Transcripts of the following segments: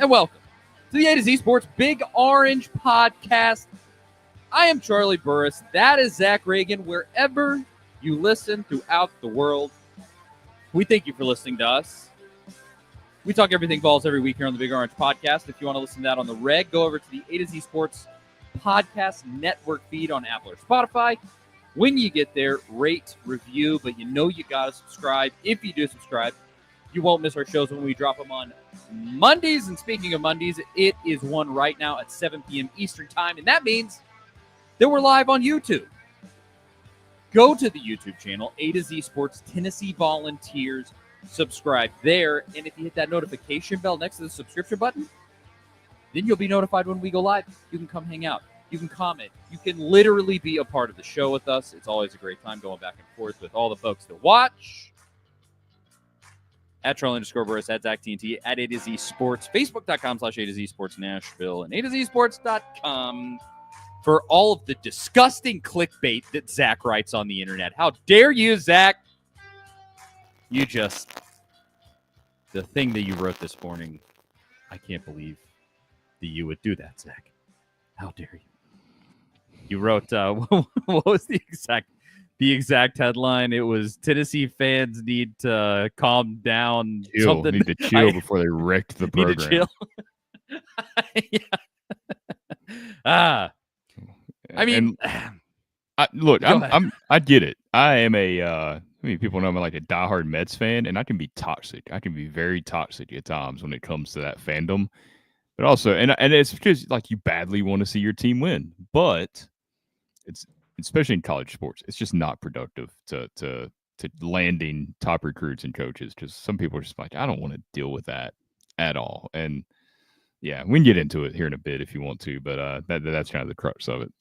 and welcome to the A to Z Sports Big Orange Podcast. I am Charlie Burris. That is Zach Reagan. Wherever you listen throughout the world, we thank you for listening to us. We talk everything Vols every week here on the Big Orange Podcast. If you want to listen to that on the reg, go over to the A to Z Sports Podcast Network feed on Apple or Spotify. When you get there, rate, review, but you know you got to subscribe. If you do subscribe, you won't miss our shows when we drop them on Mondays. And speaking of Mondays, it is one right now at 7 p.m. Eastern Time, and that means that we're live on YouTube. Go to the YouTube channel, A to Z Sports Tennessee Volunteers. Subscribe there, and if you hit that notification bell next to the subscription button, then you'll be notified when we go live. You can come hang out. You can comment. You can literally be a part of the show with us. It's always a great time going back and forth with all the folks that watch. At Charlie_Burris, at Zach TNT, at A to Z Sports, Facebook.com/A to Z Sports Nashville, and A to Z Sports.com for all of the disgusting clickbait that Zach writes on the internet. How dare you, Zach? The thing that you wrote this morning, I can't believe that you would do that, Zach. How dare you? You wrote, what was the exact headline? It was Tennessee fans need to calm down. Need to chill before they wrecked the program. Need to chill. Yeah. I mean, I get it. I am people know I'm like a diehard Mets fan, and I can be toxic. I can be very toxic at times when it comes to that fandom. But also, and it's just like you badly want to see your team win, but it's especially in college sports, it's just not productive to landing top recruits and coaches. Just some people are just like, I don't want to deal with that at all. And yeah, we can get into it here in a bit if you want to, but that's kind of the crux of it.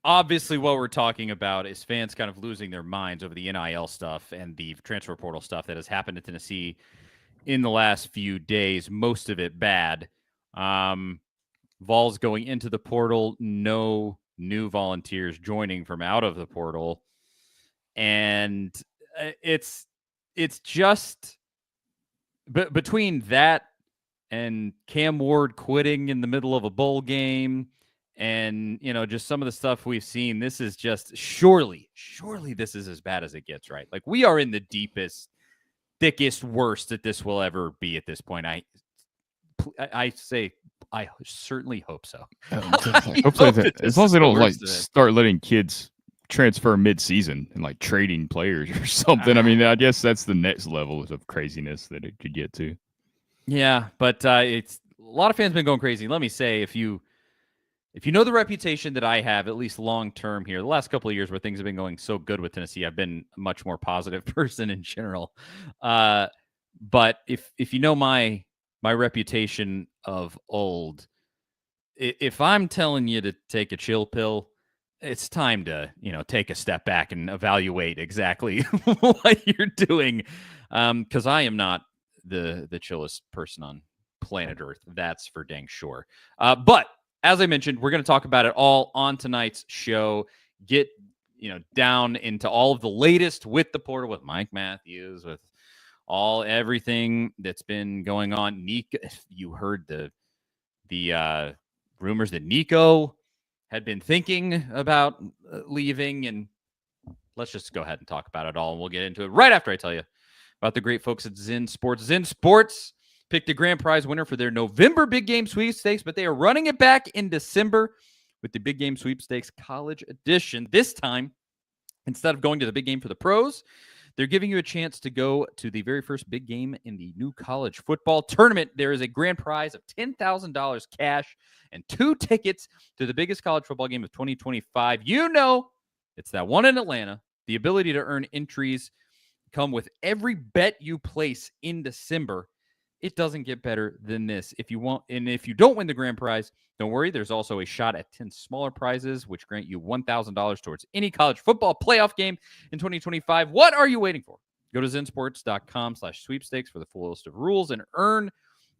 Obviously, what we're talking about is fans kind of losing their minds over the NIL stuff and the transfer portal stuff that has happened to Tennessee in the last few days, most of it bad. Vols going into the portal, no new volunteers joining from out of the portal. And it's just between that and Cam Ward quitting in the middle of a bowl game and, just some of the stuff we've seen, this is just surely this is as bad as it gets, right? Like, we are in the deepest, thickest, worst that this will ever be at this point. I say I certainly hope so. Hopefully, as long as they don't start letting kids transfer mid-season and like trading players or something. I mean, I guess that's the next level of craziness that it could get to. Yeah, but it's a lot of fans been going crazy. Let me say, if you know the reputation that I have, at least long term here, the last couple of years where things have been going so good with Tennessee, I've been a much more positive person in general. But if you know my reputation of old, if I'm telling you to take a chill pill, it's time to take a step back and evaluate exactly what you're doing, because I am not the chillest person on planet Earth. That's for dang sure. But as I mentioned, we're going to talk about it all on tonight's show. Get down into all of the latest with the portal, with Mike Matthews, with everything that's been going on. Nico, you heard the rumors that Nico had been thinking about leaving, and let's just go ahead and talk about it all, and we'll get into it right after I tell you about the great folks at Zin Sports. Zin Sports picked a grand prize winner for their November Big Game Sweepstakes, but they are running it back in December with the Big Game Sweepstakes College Edition. This time, instead of going to the big game for the pros, they're giving you a chance to go to the very first big game in the new college football tournament. There is a grand prize of $10,000 cash and 2 tickets to the biggest college football game of 2025. It's that one in Atlanta. The ability to earn entries come with every bet you place in December. It doesn't get better than this. If you don't win the grand prize, don't worry. There's also a shot at 10 smaller prizes, which grant you $1,000 towards any college football playoff game in 2025. What are you waiting for? Go to zinsports.com/sweepstakes for the full list of rules and earn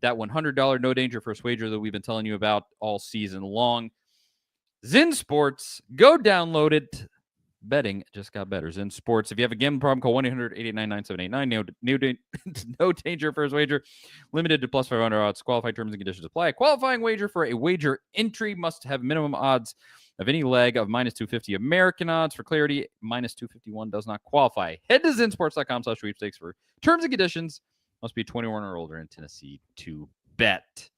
that $100 no danger first wager that we've been telling you about all season long. Zin Sports, go download it Betting just got better. Zin Sports. If you have a gambling problem, call 1-800-889-9789. No danger first wager. Limited to plus 500 odds. Qualifying terms and conditions apply. Qualifying wager for a wager entry must have minimum odds of any leg of minus 250 American odds. For clarity, minus 251 does not qualify. Head to zinsports.com/sweepstakes for terms and conditions. Must be 21 or older in Tennessee to bet.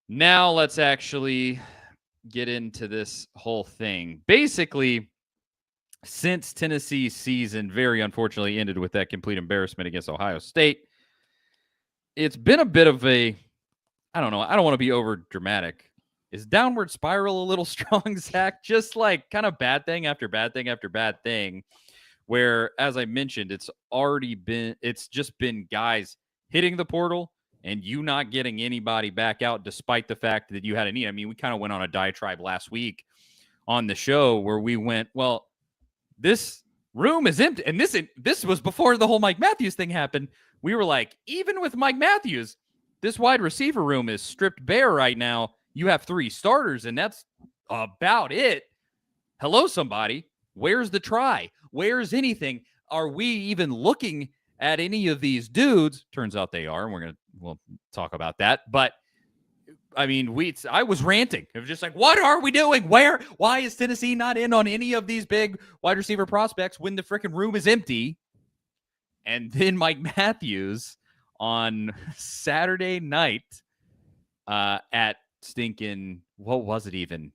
Now let's actually get into this whole thing. Basically, since Tennessee's season very unfortunately ended with that complete embarrassment against Ohio State, it's been a bit of a, I don't know, I don't want to be over dramatic. Is downward spiral a little strong, Zach? Just like kind of bad thing after bad thing after bad thing, where, as I mentioned, it's just been guys hitting the portal and you not getting anybody back out despite the fact that you had a need. I mean, we kind of went on a diatribe last week on the show where we went, well, this room is empty. And this was before the whole Mike Matthews thing happened. We were like, even with Mike Matthews, this wide receiver room is stripped bare right now. You have 3 starters, and that's about it. Hello, somebody. Where's the try? Where's anything? Are we even looking at any of these dudes? Turns out they are, and we'll talk about that. But I mean, I was ranting. It was just like, what are we doing? Why is Tennessee not in on any of these big wide receiver prospects when the freaking room is empty? And then Mike Matthews on Saturday night at stinking, what was it even?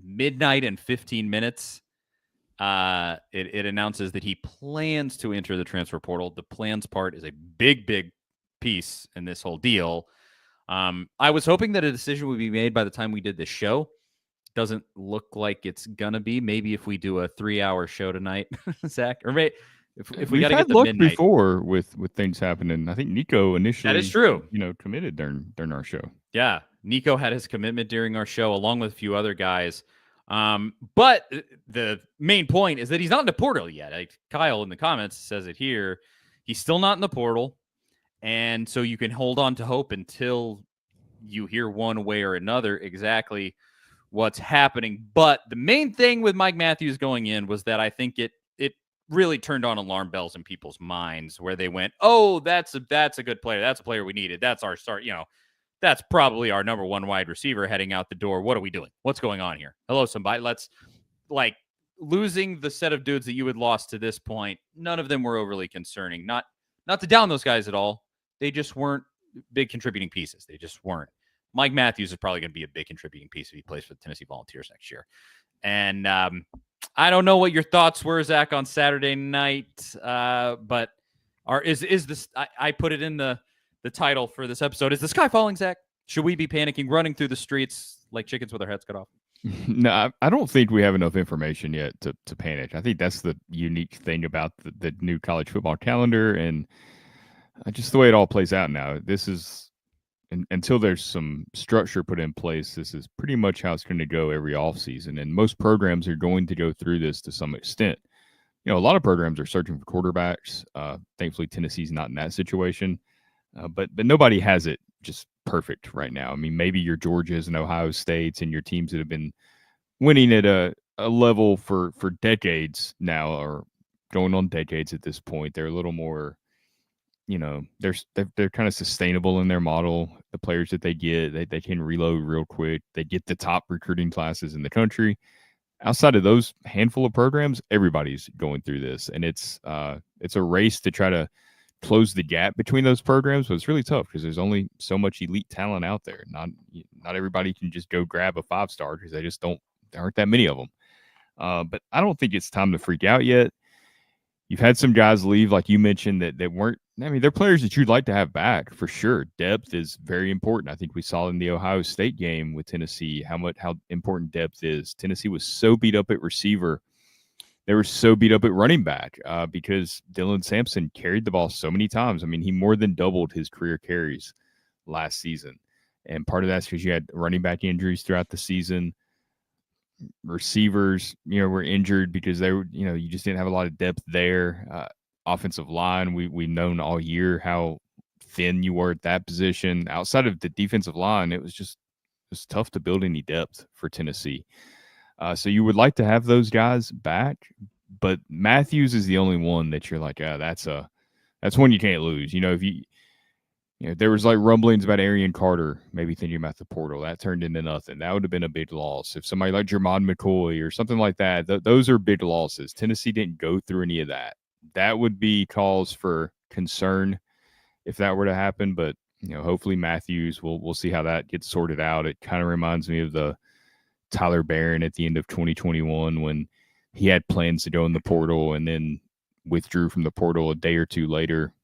Midnight and 15 minutes. It announces that he plans to enter the transfer portal. The plans part is a big, big piece in this whole deal. I was hoping that a decision would be made by the time we did this show. Doesn't look like it's gonna be. Maybe if we do a 3-hour show tonight, Zach, or maybe if we got to get the midnight before with things happening. I think Nico initially, that is true, committed during our show. Yeah, Nico had his commitment during our show along with a few other guys. But the main point is that he's not in the portal yet. Like Kyle in the comments says it here. He's still not in the portal. And so you can hold on to hope until you hear one way or another exactly what's happening. But the main thing with Mike Matthews going in was that I think it really turned on alarm bells in people's minds where they went, oh, that's a good player. That's a player we needed. That's our start. That's probably our number 1 wide receiver heading out the door. What are we doing? What's going on here? Hello, somebody. Let's losing the set of dudes that you had lost to this point. None of them were overly concerning. Not to down those guys at all. They just weren't big contributing pieces. They just weren't. Mike Matthews is probably going to be a big contributing piece if he plays for the Tennessee Volunteers next year. And I don't know what your thoughts were, Zach, on Saturday night, but is this? I put it in the title for this episode. Is the sky falling, Zach? Should we be panicking, running through the streets like chickens with our heads cut off? No, I don't think we have enough information yet to panic. I think that's the unique thing about the new college football calendar and just the way it all plays out now. This is, until there's some structure put in place, this is pretty much how it's going to go every offseason. And most programs are going to go through this to some extent. A lot of programs are searching for quarterbacks. Thankfully, Tennessee's not in that situation. But nobody has it just perfect right now. I mean, maybe your Georgias and Ohio States and your teams that have been winning at a level for decades now, or going on decades at this point. They're a little more, they're kind of sustainable in their model. The players that they get, they can reload real quick. They get the top recruiting classes in the country. Outside of those handful of programs, everybody's going through this, and it's a race to try to close the gap between those programs, but it's really tough because there's only so much elite talent out there. Not everybody can just go grab a 5-star because there aren't that many of them. But I don't think it's time to freak out yet. You've had some guys leave, like you mentioned, that weren't. I mean, they're players that you'd like to have back for sure. Depth is very important. I think we saw in the Ohio State game with Tennessee how important depth is. Tennessee was so beat up at receiver. They were so beat up at running back because Dylan Sampson carried the ball so many times. I mean, he more than doubled his career carries last season. And part of that's because you had running back injuries throughout the season. Receivers, were injured because they were, you just didn't have a lot of depth there. Offensive line, we've known all year how thin you were at that position. Outside of the defensive line, it was tough to build any depth for Tennessee. So you would like to have those guys back, but Matthews is the only one that you're like, that's one you can't lose. If there was like rumblings about Arian Carter, maybe thinking about the portal. That turned into nothing. That would have been a big loss. If somebody like Jermon McCoy or something like that, those are big losses. Tennessee didn't go through any of that. That would be cause for concern if that were to happen. But hopefully Matthews, we'll see how that gets sorted out. It kind of reminds me of the Tyler Barron at the end of 2021 when he had plans to go in the portal and then withdrew from the portal a day or two later.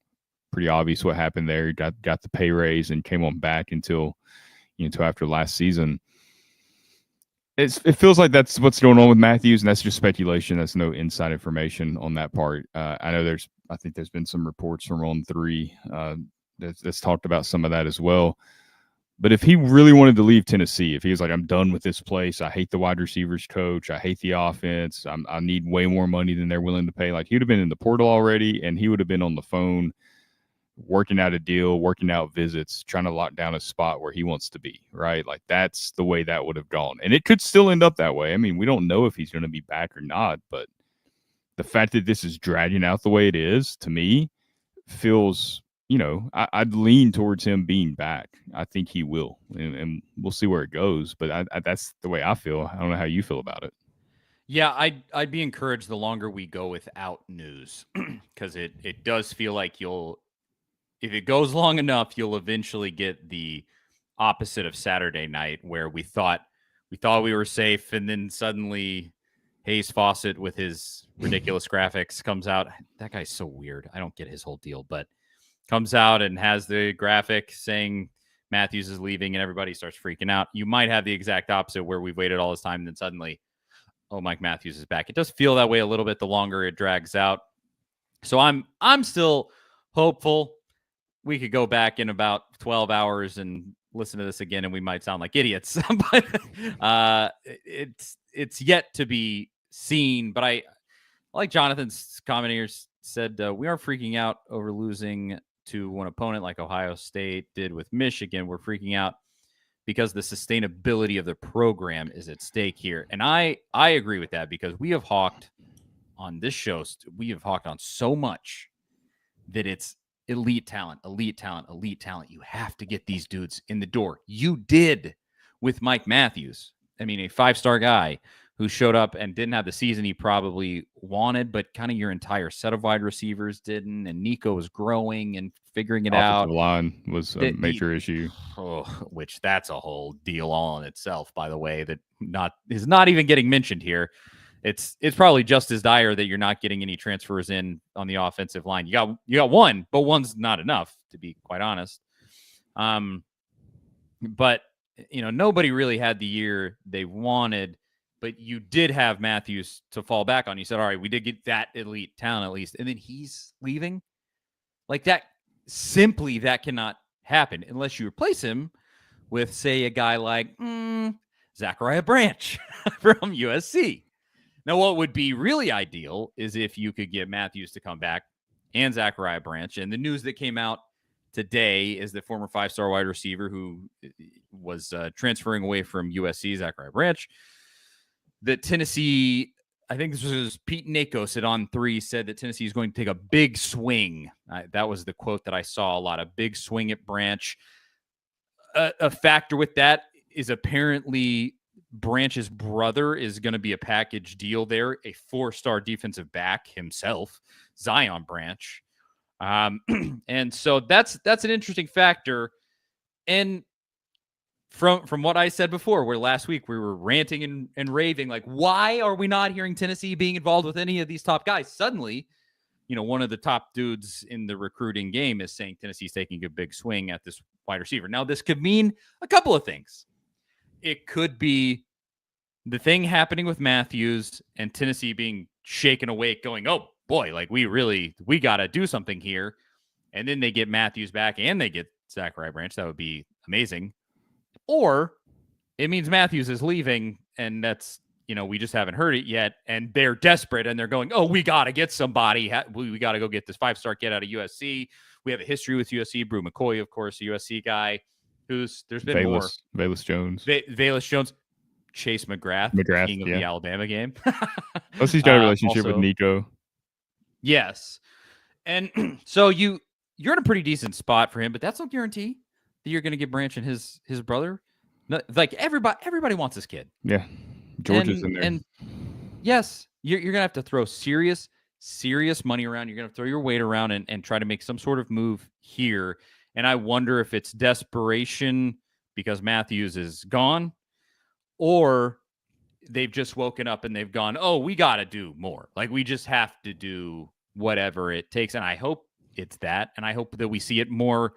Pretty obvious what happened there. He got the pay raise and came on back until after last season. It feels like that's what's going on with Matthews, and that's just speculation. That's no inside information on that part. I know I think there's been some reports from On3 that's talked about some of that as well. But if he really wanted to leave Tennessee, if he was like, I'm done with this place, I hate the wide receivers coach, I hate the offense, I need way more money than they're willing to pay, like he would have been in the portal already, and he would have been on the phone working out a deal, working out visits, trying to lock down a spot where he wants to be, right? Like that's the way that would have gone. And it could still end up that way. I mean, we don't know if he's going to be back or not, but the fact that this is dragging out the way it is, to me, feels, I'd lean towards him being back. I think he will, and we'll see where it goes. But that's the way I feel. I don't know how you feel about it. Yeah, I'd be encouraged the longer we go without news, because it does feel like if it goes long enough, you'll eventually get the opposite of Saturday night, where we thought we were safe, and then suddenly Hayes Fawcett with his ridiculous graphics comes out. That guy's so weird. I don't get his whole deal, but comes out and has the graphic saying Matthews is leaving, and everybody starts freaking out. You might have the exact opposite, where we've waited all this time, and then suddenly, oh, Mike Matthews is back. It does feel that way a little bit the longer it drags out. So I'm still hopeful. We could go back in about 12 hours and listen to this again, and we might sound like idiots. But it's yet to be seen. But I like Jonathan's comment here said, we aren't freaking out over losing to an opponent like Ohio State did with Michigan. We're freaking out because the sustainability of the program is at stake here. And I agree with that, because we have hawked on this show. We have hawked on so much that it's elite talent, elite talent, elite talent. You have to get these dudes in the door. You did with Mike Matthews. I mean, a 5-star guy who showed up and didn't have the season he probably wanted, but kind of your entire set of wide receivers didn't. And Nico was growing and figuring it out. Offensive line was a major issue. Which that's a whole deal all in itself, by the way, that is not even getting mentioned here. It's probably just as dire that you're not getting any transfers in on the offensive line. You got one, but one's not enough, to be quite honest. But nobody really had the year they wanted, but you did have Matthews to fall back on. You said, all right, we did get that elite talent at least, and then he's leaving. Like that, simply that cannot happen unless you replace him with, say, a guy like Zachariah Branch from USC. Now, what would be really ideal is if you could get Matthews to come back and Zachariah Branch. And the news that came out today is that former 5-star wide receiver who was transferring away from USC, Zachariah Branch, that Tennessee, I think this was Pete Nakos at On3, said that Tennessee is going to take a big swing. That was the quote that I saw a lot, a big swing at Branch. A factor with that is apparently Branch's brother is going to be a package deal there, a 4-star defensive back himself, Zion Branch. And so that's an interesting factor. And from what I said before, where last week we were ranting and raving, like, why are we not hearing Tennessee being involved with any of these top guys? Suddenly, one of the top dudes in the recruiting game is saying Tennessee's taking a big swing at this wide receiver. Now, this could mean a couple of things. It could be the thing happening with Matthews and Tennessee being shaken awake, going, oh boy, like we got to do something here. And then they get Matthews back and they get Zachariah Branch. That would be amazing. Or it means Matthews is leaving, and that's, we just haven't heard it yet. And they're desperate and they're going, oh, we got to get somebody. We got to go get this 5-star kid out of USC. We have a history with USC. Brew McCoy, of course, a USC guy there's been more. Velus Jones. Velus Jones. Chase McGrath, McGrath, king of yeah. the Alabama game. Plus, he's got a relationship with Also, Nico. yes. And so you're in a pretty decent spot for him, but that's no guarantee that you're going to get Branch and his brother. No, like everybody wants this kid. Yeah, Georgia's in there. And yes, you're going to have to throw serious money around. You're going to throw your weight around and try to make some sort of move here. And I wonder if it's desperation because Matthews is gone, or they've just woken up and they've gone, oh, we got to do more. Like, we just have to do whatever it takes. And I hope it's that. And I hope that we see it more,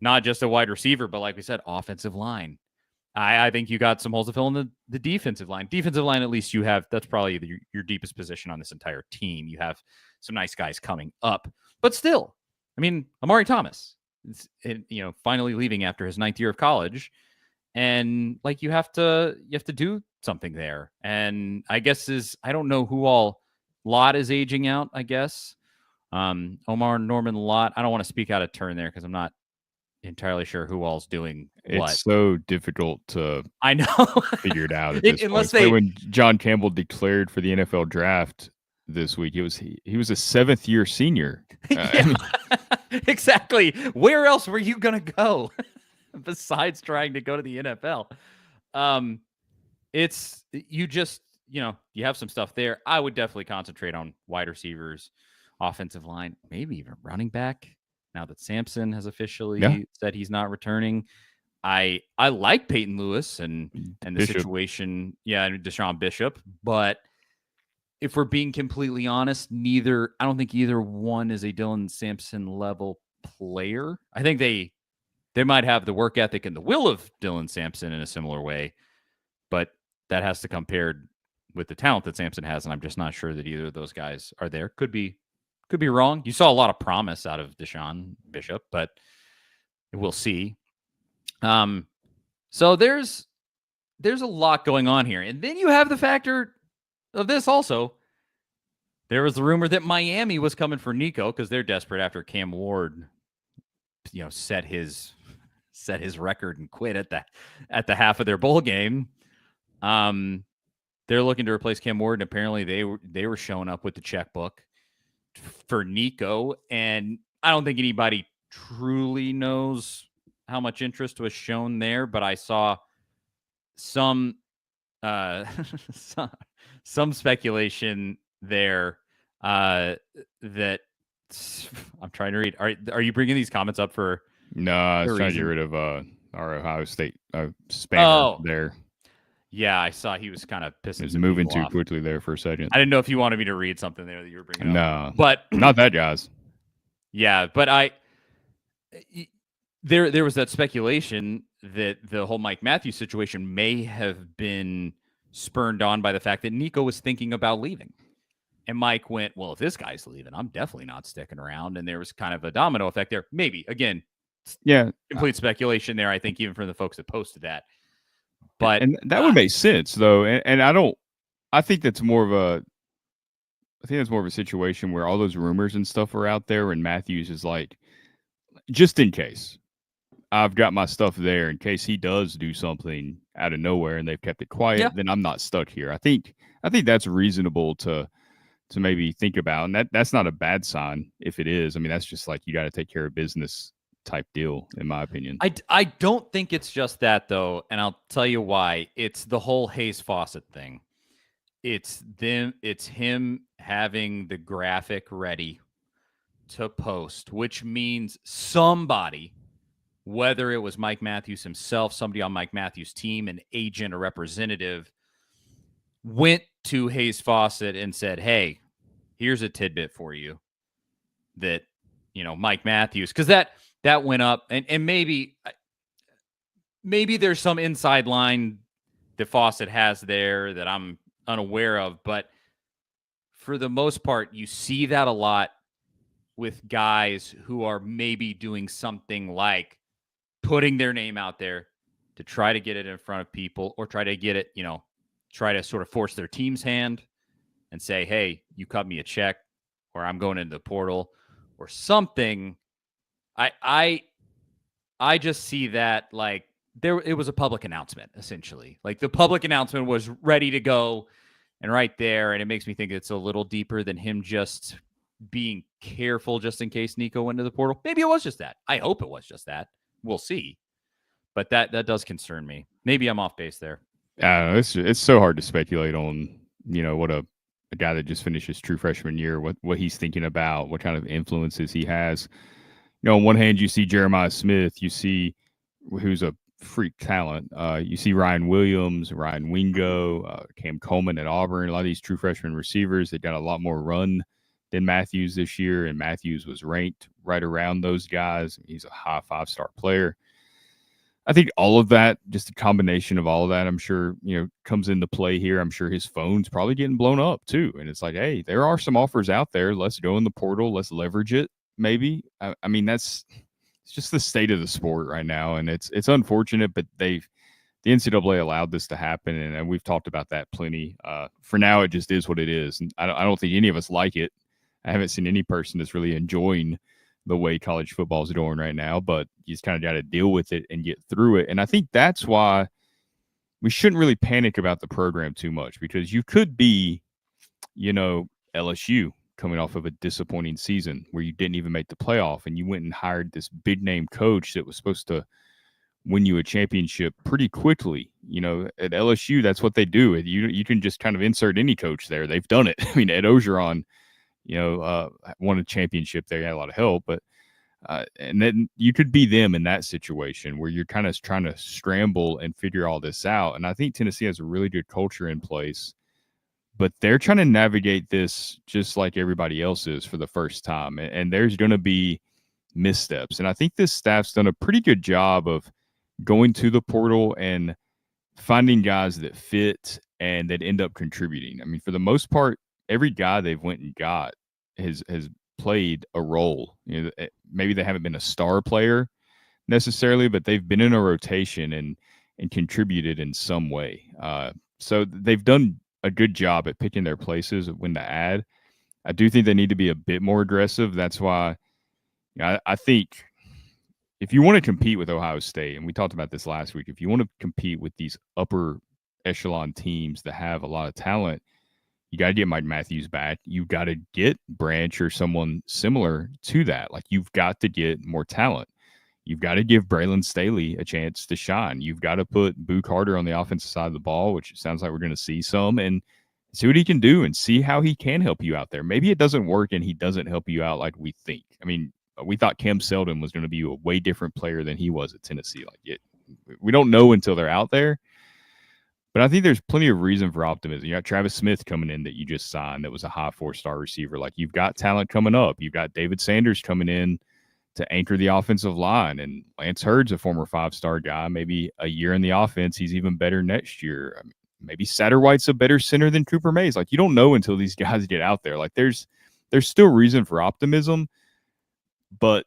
not just a wide receiver, but like we said, offensive line. I think you got some holes to fill in the defensive line. Defensive line, at least you have, that's probably your deepest position on this entire team. You have some nice guys coming up. But still, I mean, Amari Thomas, finally leaving after his 9th year of college. And like you have to do something there. And I guess I don't know who all. Lott is aging out, I guess. Omar Norman Lott. I don't want to speak out of turn there because I'm not entirely sure who all's doing what. It's so difficult to I know figure it out at this unless point. they When John Campbell declared for the NFL draft this week, he was a 7th year senior. Exactly. Where else were you gonna go besides trying to go to the NFL? It's you just you have some stuff there. I would definitely concentrate on wide receivers, offensive line, maybe even running back. Now that Sampson has officially said he's not returning, I like Peyton Lewis and the Bishop. situation, and Deshaun Bishop. But if we're being completely honest, I don't think either one is a Dylan Sampson level player. I think they might have the work ethic and the will of Dylan Sampson in a similar way, but that has to come paired with the talent that Sampson has, and I'm just not sure that either of those guys are there. Could be wrong. You saw a lot of promise out of Deshaun Bishop, but we'll see. So there's a lot going on here. And then you have the factor of this also. There was the rumor that Miami was coming for Nico because they're desperate after Cam Ward, set his record and quit at the half of their bowl game. They're looking to replace Cam Ward, and apparently they were showing up with the checkbook for Nico, and I don't think anybody truly knows how much interest was shown there, but I saw some some speculation there that I'm trying to read. Are you bringing these comments up for? No, I was trying to get rid of our Ohio State spammer there. Yeah, I saw he was kind of pissing. He was moving too quickly there for a second. I didn't know if you wanted me to read something there that you were bringing No, up. But not that, guys. Yeah, but there was that speculation that the whole Mike Matthews situation may have been spurned on by the fact that Nico was thinking about leaving. And Mike went, well, if this guy's leaving, I'm definitely not sticking around. And there was kind of a domino effect there. Maybe, again, complete speculation there, I think, even from the folks that posted that. But and that would make sense, though. And I think that's more of a situation where all those rumors and stuff are out there, and Matthews is like, just in case, I've got my stuff there in case he does do something out of nowhere and they've kept it quiet, then I'm not stuck here. I think that's reasonable to maybe think about. And that's not a bad sign if it is. I mean, that's just like you got to take care of business type deal, in my opinion. I don't think it's just that, though, and I'll tell you why. It's the whole Hayes Fawcett thing. It's him having the graphic ready to post, which means somebody, whether it was Mike Matthews himself, somebody on Mike Matthews' team, an agent, a representative, went to Hayes Fawcett and said, hey, here's a tidbit for you that, Mike Matthews, because that went up, and maybe there's some inside line that Fawcett has there that I'm unaware of, but for the most part, you see that a lot with guys who are maybe doing something like putting their name out there to try to get it in front of people, or try to get it, try to sort of force their team's hand and say, hey, you cut me a check, or I'm going into the portal or something. I just see that like it was a public announcement, essentially. Like the public announcement was ready to go and right there. And it makes me think it's a little deeper than him just being careful just in case Nico went to the portal. Maybe it was just that. I hope it was just that. We'll see. But that does concern me. Maybe I'm off base there. I don't know. It's so hard to speculate on, what a guy that just finished his true freshman year, what he's thinking about, what kind of influences he has. On one hand, you see Jeremiah Smith, you see who's a freak talent. You see Ryan Williams, Ryan Wingo, Cam Coleman at Auburn. A lot of these true freshman receivers, they got a lot more run than Matthews this year, and Matthews was ranked right around those guys. He's a high 5-star player. I think all of that, just a combination of all of that, I'm sure, comes into play here. I'm sure his phone's probably getting blown up too. And it's like, hey, there are some offers out there. Let's go in the portal. Let's leverage it. Maybe. I mean, it's just the state of the sport right now. And it's unfortunate, but the NCAA allowed this to happen. And we've talked about that plenty. For now, it just is what it is. And I don't think any of us like it. I haven't seen any person that's really enjoying the way college football is going right now, but you just kind of got to deal with it and get through it. And I think that's why we shouldn't really panic about the program too much, because you could be, LSU coming off of a disappointing season where you didn't even make the playoff and you went and hired this big name coach that was supposed to win you a championship pretty quickly. At LSU, that's what they do. You can just kind of insert any coach there. They've done it. I mean, Ed Ogeron, won a championship there. He had a lot of help, but and then you could be them in that situation where you're kind of trying to scramble and figure all this out. And I think Tennessee has a really good culture in place, but they're trying to navigate this just like everybody else is for the first time. And there's going to be missteps. And I think this staff's done a pretty good job of going to the portal and finding guys that fit and that end up contributing. I mean, for the most part, every guy they've went and got has played a role. Maybe they haven't been a star player necessarily, but they've been in a rotation and contributed in some way. So they've done a good job at picking their places of when to add. I do think they need to be a bit more aggressive. That's why I think if you want to compete with Ohio State, and we talked about this last week, if you want to compete with these upper echelon teams that have a lot of talent, you got to get Mike Matthews back. You got to get Branch or someone similar to that. Like, you've got to get more talent. You've got to give Braylon Staley a chance to shine. You've got to put Boo Carter on the offensive side of the ball, which it sounds like we're going to see some, and see what he can do and see how he can help you out there. Maybe it doesn't work and he doesn't help you out like we think. I mean, we thought Cam Seldon was going to be a way different player than he was at Tennessee. We don't know until they're out there. But I think there's plenty of reason for optimism. You got Travis Smith coming in that you just signed that was a high 4-star receiver. Like, you've got talent coming up. You've got David Sanders coming in to anchor the offensive line. And Lance Hurd's a former 5-star guy. Maybe a year in the offense, he's even better next year. I mean, maybe Satterwhite's a better center than Cooper Mays. Like, you don't know until these guys get out there. Like, there's still reason for optimism, but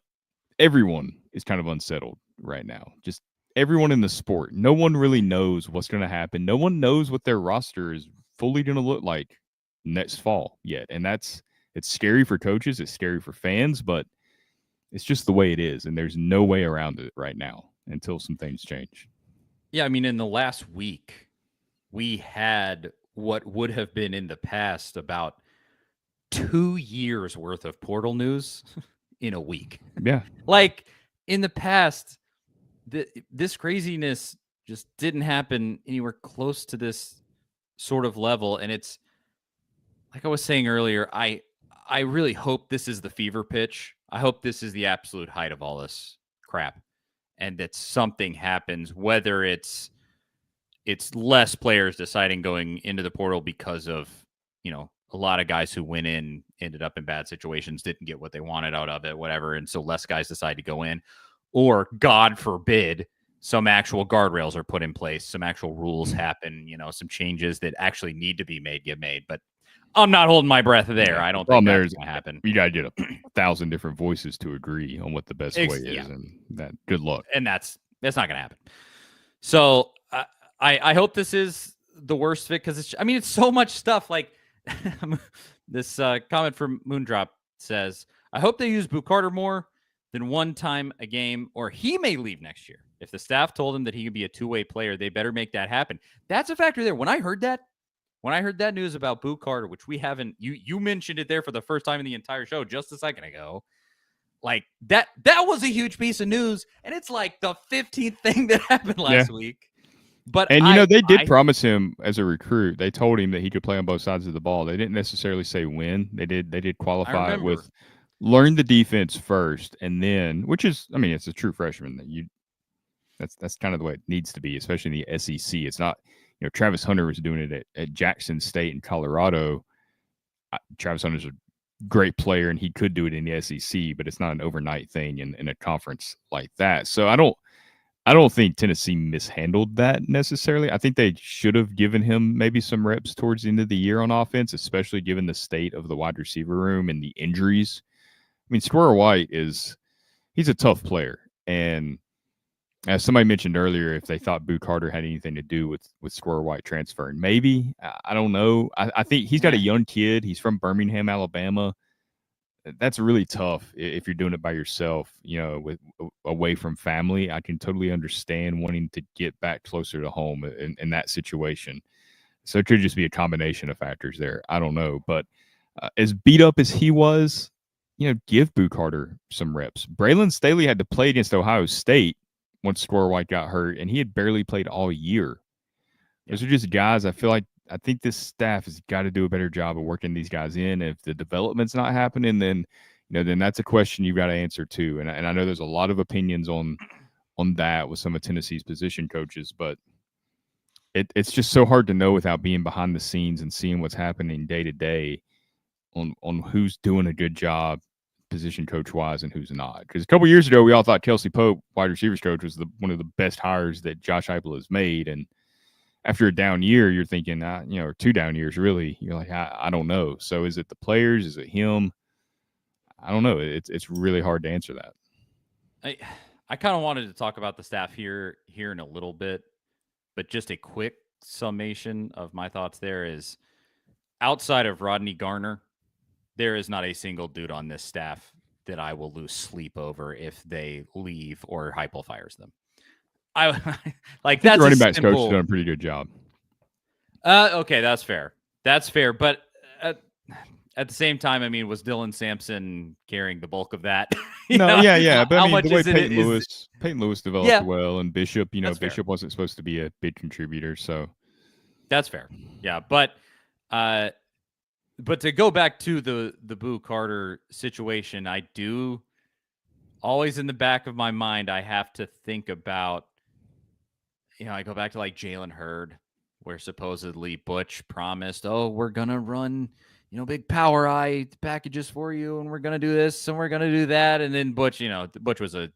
everyone is kind of unsettled right now. Just everyone in the sport. No one really knows what's going to happen. No one knows what their roster is fully going to look like next fall yet. And it's scary for coaches. It's scary for fans, but it's just the way it is. And there's no way around it right now until some things change. Yeah. I mean, in the last week, we had what would have been in the past about 2 years worth of portal news in a week. Yeah. Like, in the past, this craziness just didn't happen anywhere close to this sort of level. And it's like I was saying earlier, I really hope this is the fever pitch. I hope this is the absolute height of all this crap and that something happens, whether it's less players deciding going into the portal because of, a lot of guys who went in ended up in bad situations, didn't get what they wanted out of it, whatever. And so less guys decide to go in. Or, God forbid, some actual guardrails are put in place, some actual rules happen, some changes that actually need to be made get made. But I'm not holding my breath there. Yeah, I don't think that's going to happen. You got to get 1,000 different voices to agree on what the best way is, and that good luck. And that's not going to happen. So I hope this is the worst fit, because it's so much stuff. Like this comment from Moondrop says, I hope they use Boo Carter more than one time a game, or he may leave next year. If the staff told him that he could be a two-way player, they better make that happen. That's a factor there. When I heard that news about Boo Carter, which we haven't, you mentioned it there for the first time in the entire show just a second ago. Like that was a huge piece of news, and it's like the 15th thing that happened last week. But they did promise him as a recruit. They told him that he could play on both sides of the ball. They didn't necessarily say when. They did qualify it with learn the defense first, and then, which is, I mean, it's a true freshman that that's kind of the way it needs to be, especially in the SEC. It's not, Travis Hunter was doing it at Jackson State in Colorado. Travis Hunter's a great player, and he could do it in the SEC, but it's not an overnight thing in a conference like that. So I don't think Tennessee mishandled that necessarily. I think they should have given him maybe some reps towards the end of the year on offense, especially given the state of the wide receiver room and the injuries. I mean, Squirrel White he's a tough player. And as somebody mentioned earlier, if they thought Boo Carter had anything to do with Squirrel White transferring, maybe. I don't know. I think he's got a young kid. He's from Birmingham, Alabama. That's really tough if you're doing it by yourself, away from family. I can totally understand wanting to get back closer to home in that situation. So it could just be a combination of factors there. I don't know. But as beat up as he was, give Boo Carter some reps. Braylon Staley had to play against Ohio State once Squirrel White got hurt, and he had barely played all year. Those are just guys I think this staff has got to do a better job of working these guys in. If the development's not happening, then that's a question you've got to answer too. And I know there's a lot of opinions on that with some of Tennessee's position coaches, but it's just so hard to know without being behind the scenes and seeing what's happening day to day on who's doing a good job position coach wise and who's not. Because a couple years ago, we all thought Kelsey Pope, wide receivers coach, was one of the best hires that Josh Heupel has made. And after a down year, you're thinking, or 2 down years, really, you're like, I don't know. So is it the players? Is it him? I don't know. It's really hard to answer that. I kind of wanted to talk about the staff here in a little bit, but just a quick summation of my thoughts there is, outside of Rodney Garner, there is not a single dude on this staff that I will lose sleep over if they leave or Heupel fires them. Like, that's the running backs coach has done a pretty good job. Okay, that's fair. But at the same time, I mean, was Dylan Sampson carrying the bulk of that? Yeah. But I mean, the way Peyton Lewis developed well, and Bishop, Bishop fair. wasn't supposed to be a big contributor, so that's fair. Yeah, but to go back to the Boo Carter situation, I do always in the back of my mind, I have to think about, I go back to like Jalen Hurd, where supposedly Butch promised, we're going to run, big power eye packages for you, and we're going to do this and we're going to do that. And then Butch, Butch was a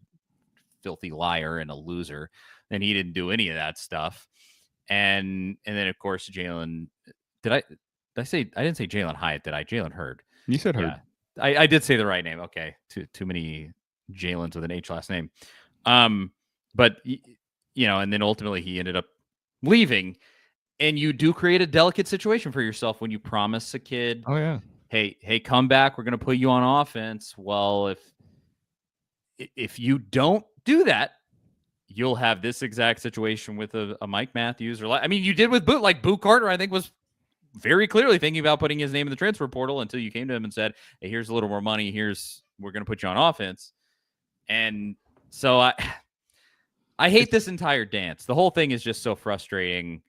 filthy liar and a loser, and he didn't do any of that stuff. And then, of course, Jalen, did I say, I didn't say Jalen Hyatt, did I? Jalen Hurd. You said Hurd. Yeah, I did say the right name. Okay. Too many Jalen's with an H last name. But and then ultimately he ended up leaving, and you do create a delicate situation for yourself when you promise a kid, hey, come back, we're going to put you on offense. Well, if you don't do that, you'll have this exact situation with a Mike Matthews, you did with Boo Carter. I think was very clearly thinking about putting his name in the transfer portal until you came to him and said, hey, here's a little more money. We're going to put you on offense. And so I hate this entire dance. The whole thing is just so frustrating.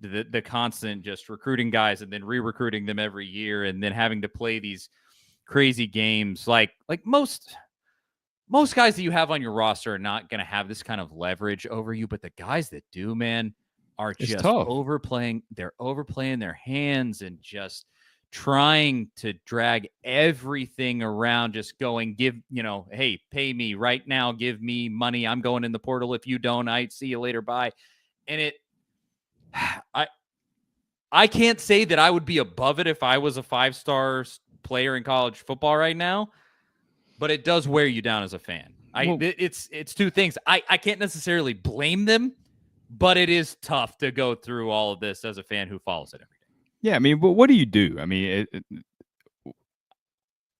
The constant just recruiting guys and then re-recruiting them every year, and then having to play these crazy games. Like most guys that you have on your roster are not going to have this kind of leverage over you, but the guys that do, man, are just overplaying. They're overplaying their hands and just trying to drag everything around, just going, hey, pay me right now. Give me money. I'm going in the portal. If you don't, I see you later. Bye. And I can't say that I would be above it if I was a 5-star player in college football right now, but it does wear you down as a fan. It's two things. I can't necessarily blame them, but it is tough to go through all of this as a fan who follows it every day. Yeah, I mean, but what do you do? I mean,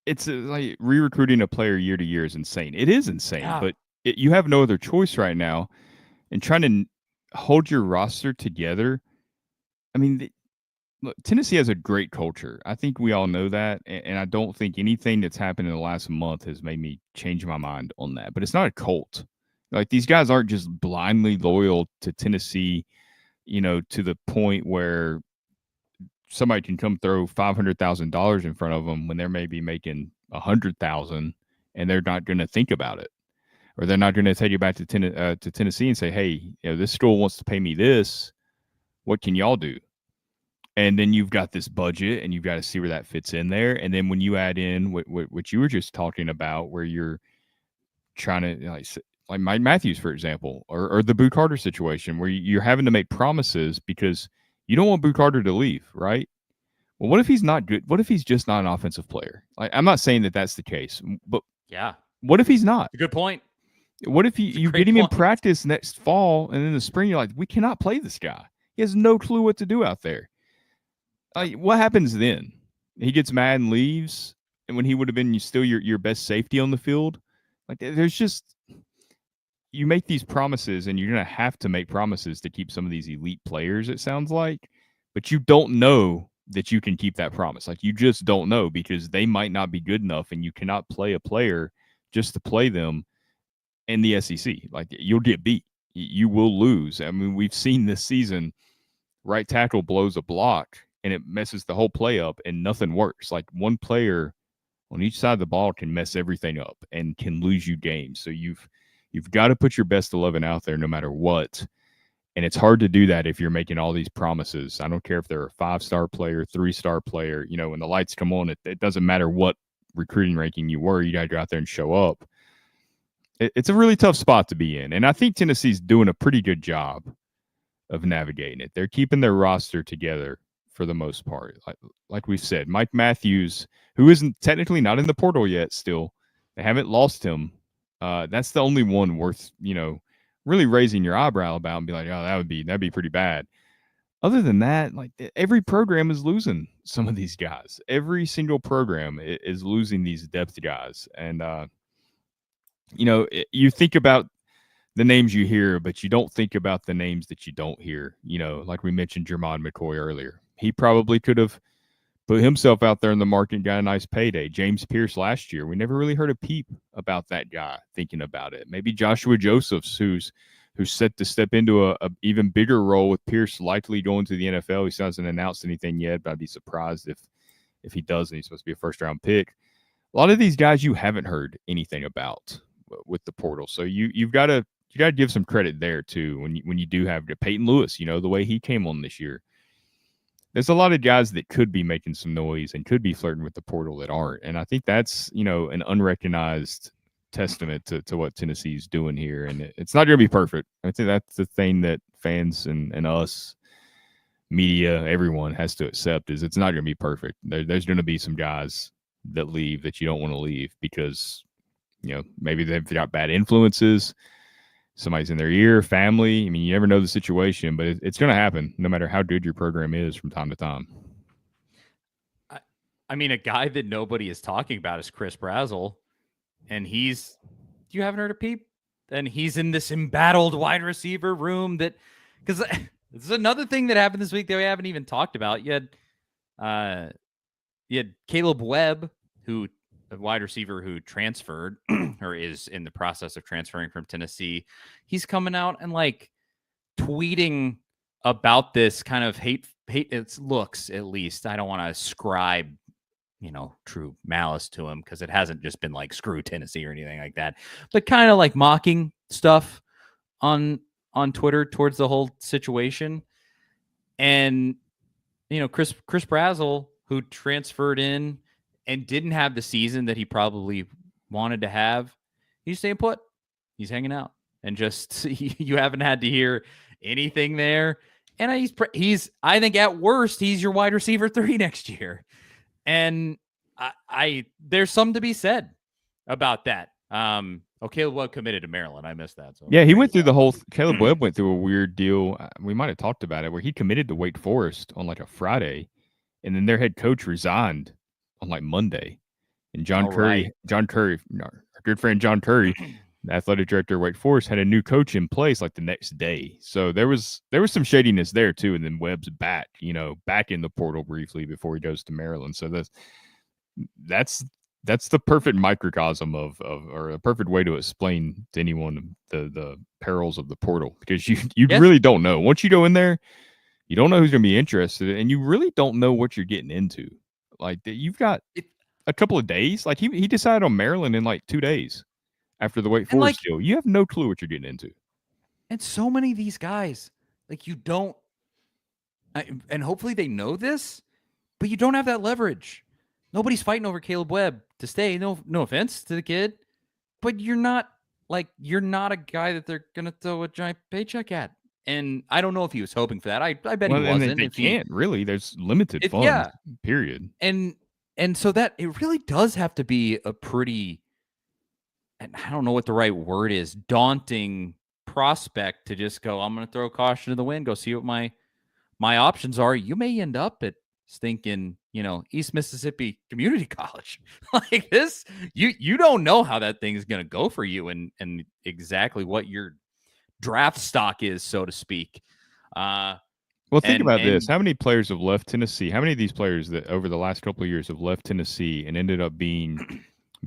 it's like re-recruiting a player year to year is insane. It is insane, but you have no other choice right now. and trying to hold your roster together. I mean, look, Tennessee has a great culture. I think we all know that, and I don't think anything that's happened in the last month has made me change my mind on that. But it's not a cult. Like, these guys aren't just blindly loyal to Tennessee, to the point where somebody can come throw $500,000 in front of them when they're maybe making 100,000, and they're not going to think about it, or they're not going to take you back to Tennessee and say, "Hey, this school wants to pay me this. What can y'all do?" And then you've got this budget, and you've got to see where that fits in there. And then when you add in what you were just talking about, where you're trying to like Mike Matthews, for example, or the Boo Carter situation, where you're having to make promises because you don't want Boo Carter to leave, right? Well, what if he's not good? What if he's just not an offensive player? Like, I'm not saying that that's the case, but Yeah, what if he's not? good point. What if you get him in practice next fall, and in the spring you're like, we cannot play this guy. He has no clue what to do out there. Like, what happens then? He gets mad and leaves, and when he would have been still your best safety on the field. Like, there's just, you make these promises, and you're going to have to make promises to keep some of these elite players, it sounds like, but you don't know that you can keep that promise. Like, you just don't know, because they might not be good enough, and you cannot play a player just to play them in the SEC. Like, you'll get beat. You will lose. I mean, we've seen this season, right tackle blows a block, and it messes the whole play up, and nothing works. Like, one player on each side of the ball can mess everything up and can lose you games. So you've got to put your best 11 out there no matter what. And it's hard to do that if you're making all these promises. I don't care if they're a 5-star player, 3-star player. When the lights come on, it doesn't matter what recruiting ranking you were. You got to go out there and show up. It's a really tough spot to be in. And I think Tennessee's doing a pretty good job of navigating it. They're keeping their roster together for the most part. Like we said, Mike Matthews, who isn't technically not in the portal yet still, they haven't lost him. That's the only one worth, really raising your eyebrow about and be like, oh, that'd be pretty bad. Other than that, like, every program is losing some of these guys. Every single program is losing these depth guys. And, you think about the names you hear, but you don't think about the names that you don't hear. Like we mentioned Jermon McCoy earlier. He probably could have put himself out there in the market and got a nice payday. James Pierce last year, we never really heard a peep about that guy thinking about it. Maybe Joshua Josephs, who's set to step into a even bigger role with Pierce likely going to the NFL. He still hasn't announced anything yet, but I'd be surprised if he doesn't. He's supposed to be a first-round pick. A lot of these guys you haven't heard anything about with the portal. So you've got to give some credit there too when you do have Peyton Lewis, the way he came on this year. There's a lot of guys that could be making some noise and could be flirting with the portal that aren't. And I think that's, an unrecognized testament to what Tennessee's doing here. And it's not going to be perfect. I think that's the thing that fans and us, media, everyone has to accept, is it's not going to be perfect. There's going to be some guys that leave that you don't want to leave because, maybe they've got bad influences. Somebody's in their ear, family. I mean, you never know the situation, but it's going to happen no matter how good your program is from time to time. I mean, a guy that nobody is talking about is Chris Brazzell, and you haven't heard of peep? And he's in this embattled wide receiver room because this is another thing that happened this week that we haven't even talked about. You had Caleb Webb, who a wide receiver who transferred or is in the process of transferring from Tennessee. He's coming out and tweeting about this kind of hate its looks, at least. I don't want to ascribe, true malice to him because it hasn't just been screw Tennessee or anything like that, but kind of mocking stuff on Twitter towards the whole situation. And, Chris Brazzell, who transferred in and didn't have the season that he probably wanted to have, he's staying put. He's hanging out, and just you haven't had to hear anything there. And he's I think at worst he's your wide receiver 3 next year. And I there's something to be said about that. Caleb Webb committed to Maryland. I missed that. So yeah, he went through the whole. Caleb Webb went through a weird deal. We might have talked about it, where he committed to Wake Forest on a Friday, and then their head coach resigned on Monday. And John Curry, our good friend John Curry, the athletic director of Wake Forest, had a new coach in place like the next day. So there was some shadiness there too. And then Webb's back, back in the portal briefly before he goes to Maryland. So that's the perfect microcosm of or a perfect way to explain to anyone the perils of the portal, because you Yes. really don't know. Once you go in there, you don't know who's going to be interested, and you really don't know what you're getting into. Like you've got a couple of days. Like he decided on Maryland in like 2 days after the Wake And Forest deal. You have no clue what you're getting into. And so many of these guys, like you don't, and hopefully they know this, but you don't have that leverage. Nobody's fighting over Caleb Webb to stay. No offense to the kid, but you're not a guy that they're gonna throw a giant paycheck at. And I don't know if he was hoping for that. I bet he wasn't. And they can't really. There's limited funds. Yeah. Period. And so that it really does have to be a pretty, and I don't know what the right word is, daunting prospect to just go, I'm going to throw caution to the wind, go see what my options are. You may end up at stinking, East Mississippi Community College. Like this, you don't know how that thing is going to go for you and exactly what your draft stock is, so to speak. Well, think about this. How many players have left Tennessee? How many of these players that over the last couple of years have left Tennessee and ended up being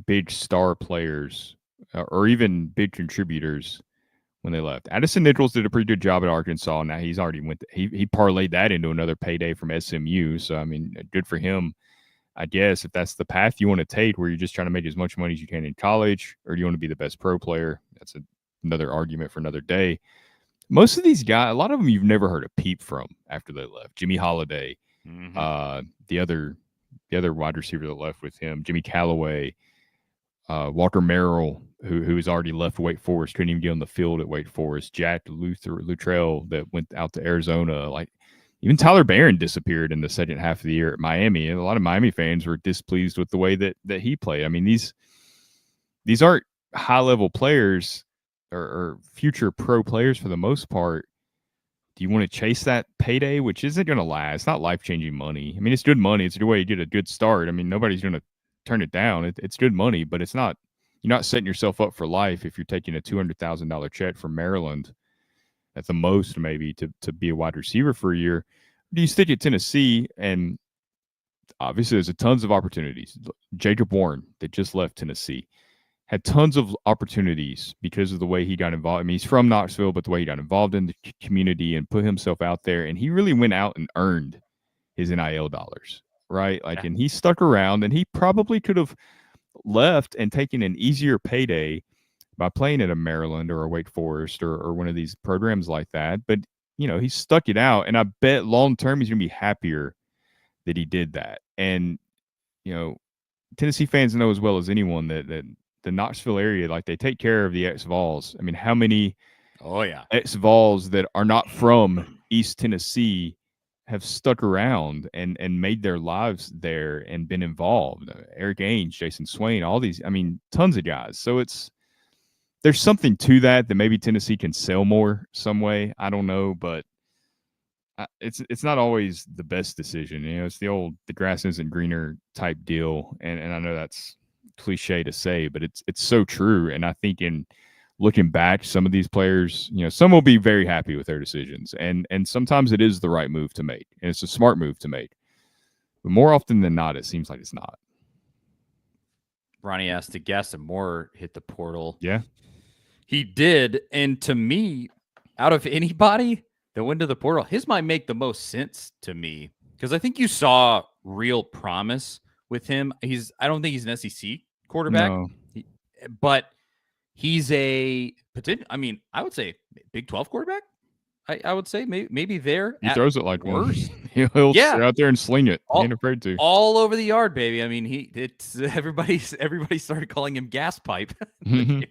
big star players or even big contributors when they left? Addison Nichols did a pretty good job at Arkansas. Now he's already he parlayed that into another payday from SMU. So, I mean, good for him, I guess, if that's the path you want to take, where you're just trying to make as much money as you can in college, or do you want to be the best pro player? That's another argument for another day. Most of these guys, a lot of them you've never heard a peep from after they left. Jimmy Holiday, the other wide receiver that left with him, Jimmy Callaway, Walker Merrill, who has already left Wake Forest, couldn't even get on the field at Wake Forest, Jack Luttrell that went out to Arizona. Like even Tyler Barron disappeared in the second half of the year at Miami, and a lot of Miami fans were displeased with the way that he played. I mean, these aren't high level players or future pro players for the most part. Do you want to chase that payday, which isn't going to last? It's not life-changing money. I mean, it's good money. It's a good way to get a good start. I mean, nobody's going to turn it down. It's good money, but it's not. You're not setting yourself up for life if you're taking a $200,000 check from Maryland at the most, maybe to be a wide receiver for a year. Do you stick at Tennessee? And obviously, there's tons of opportunities. Jacob Warren that just left Tennessee had tons of opportunities because of the way he got involved. I mean, he's from Knoxville, but the way he got involved in the community and put himself out there, and he really went out and earned his NIL dollars, right? Like, and he stuck around, and he probably could have left and taken an easier payday by playing at a Maryland or a Wake Forest or one of these programs like that. But, he stuck it out, and I bet long-term he's going to be happier that he did that. And, Tennessee fans know as well as anyone that the Knoxville area, like they take care of the ex-Vols. I mean, how many ex-Vols that are not from East Tennessee have stuck around and made their lives there and been involved? Eric Ainge, Jason Swain, all these, I mean, tons of guys. So there's something to that maybe Tennessee can sell more some way. I don't know, but it's not always the best decision. It's the grass isn't greener type deal. And I know that's cliche to say, but it's so true. And I think in looking back, some of these players, some will be very happy with their decisions, and sometimes it is the right move to make, and it's a smart move to make. But more often than not, it seems like it's not. Ronnie asked to guess, and Moore hit the portal. Yeah, he did. And to me, out of anybody that went to the portal, his might make the most sense to me, because I think you saw real promise with him. I don't think he's an SEC quarterback, no. But he's a potential. I mean, I would say Big 12 quarterback. I would say maybe there. He throws it like worse. He'll sit out there and sling it. He ain't afraid to. All over the yard, baby. I mean, everybody started calling him gas pipe. And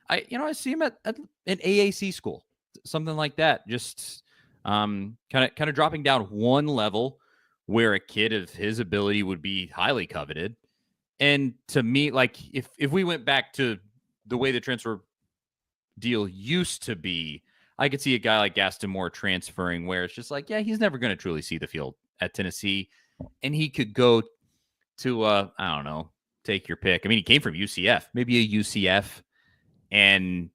I see him at an AAC school, something like that. Just kind of dropping down one level where a kid of his ability would be highly coveted. And to me, like if we went back to the way the transfer deal used to be, I could see a guy like Gaston Moore transferring where it's just like, yeah, he's never going to truly see the field at Tennessee. And he could go to take your pick. I mean, he came from UCF, maybe a UCF, and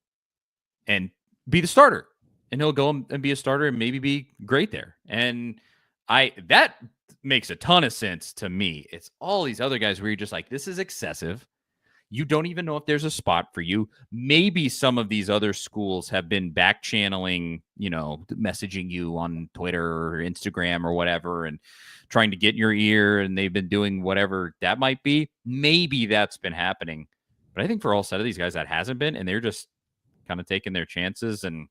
be the starter, and he'll go and be a starter and maybe be great there. And that makes a ton of sense to me. It's all these other guys where you're just like, this is excessive. You don't even know if there's a spot for you. Maybe some of these other schools have been back channeling, messaging you on Twitter or Instagram or whatever and trying to get in your ear, and they've been doing whatever that might be. Maybe that's been happening. But I think for all set of these guys, that hasn't been, and they're just kind of taking their chances. And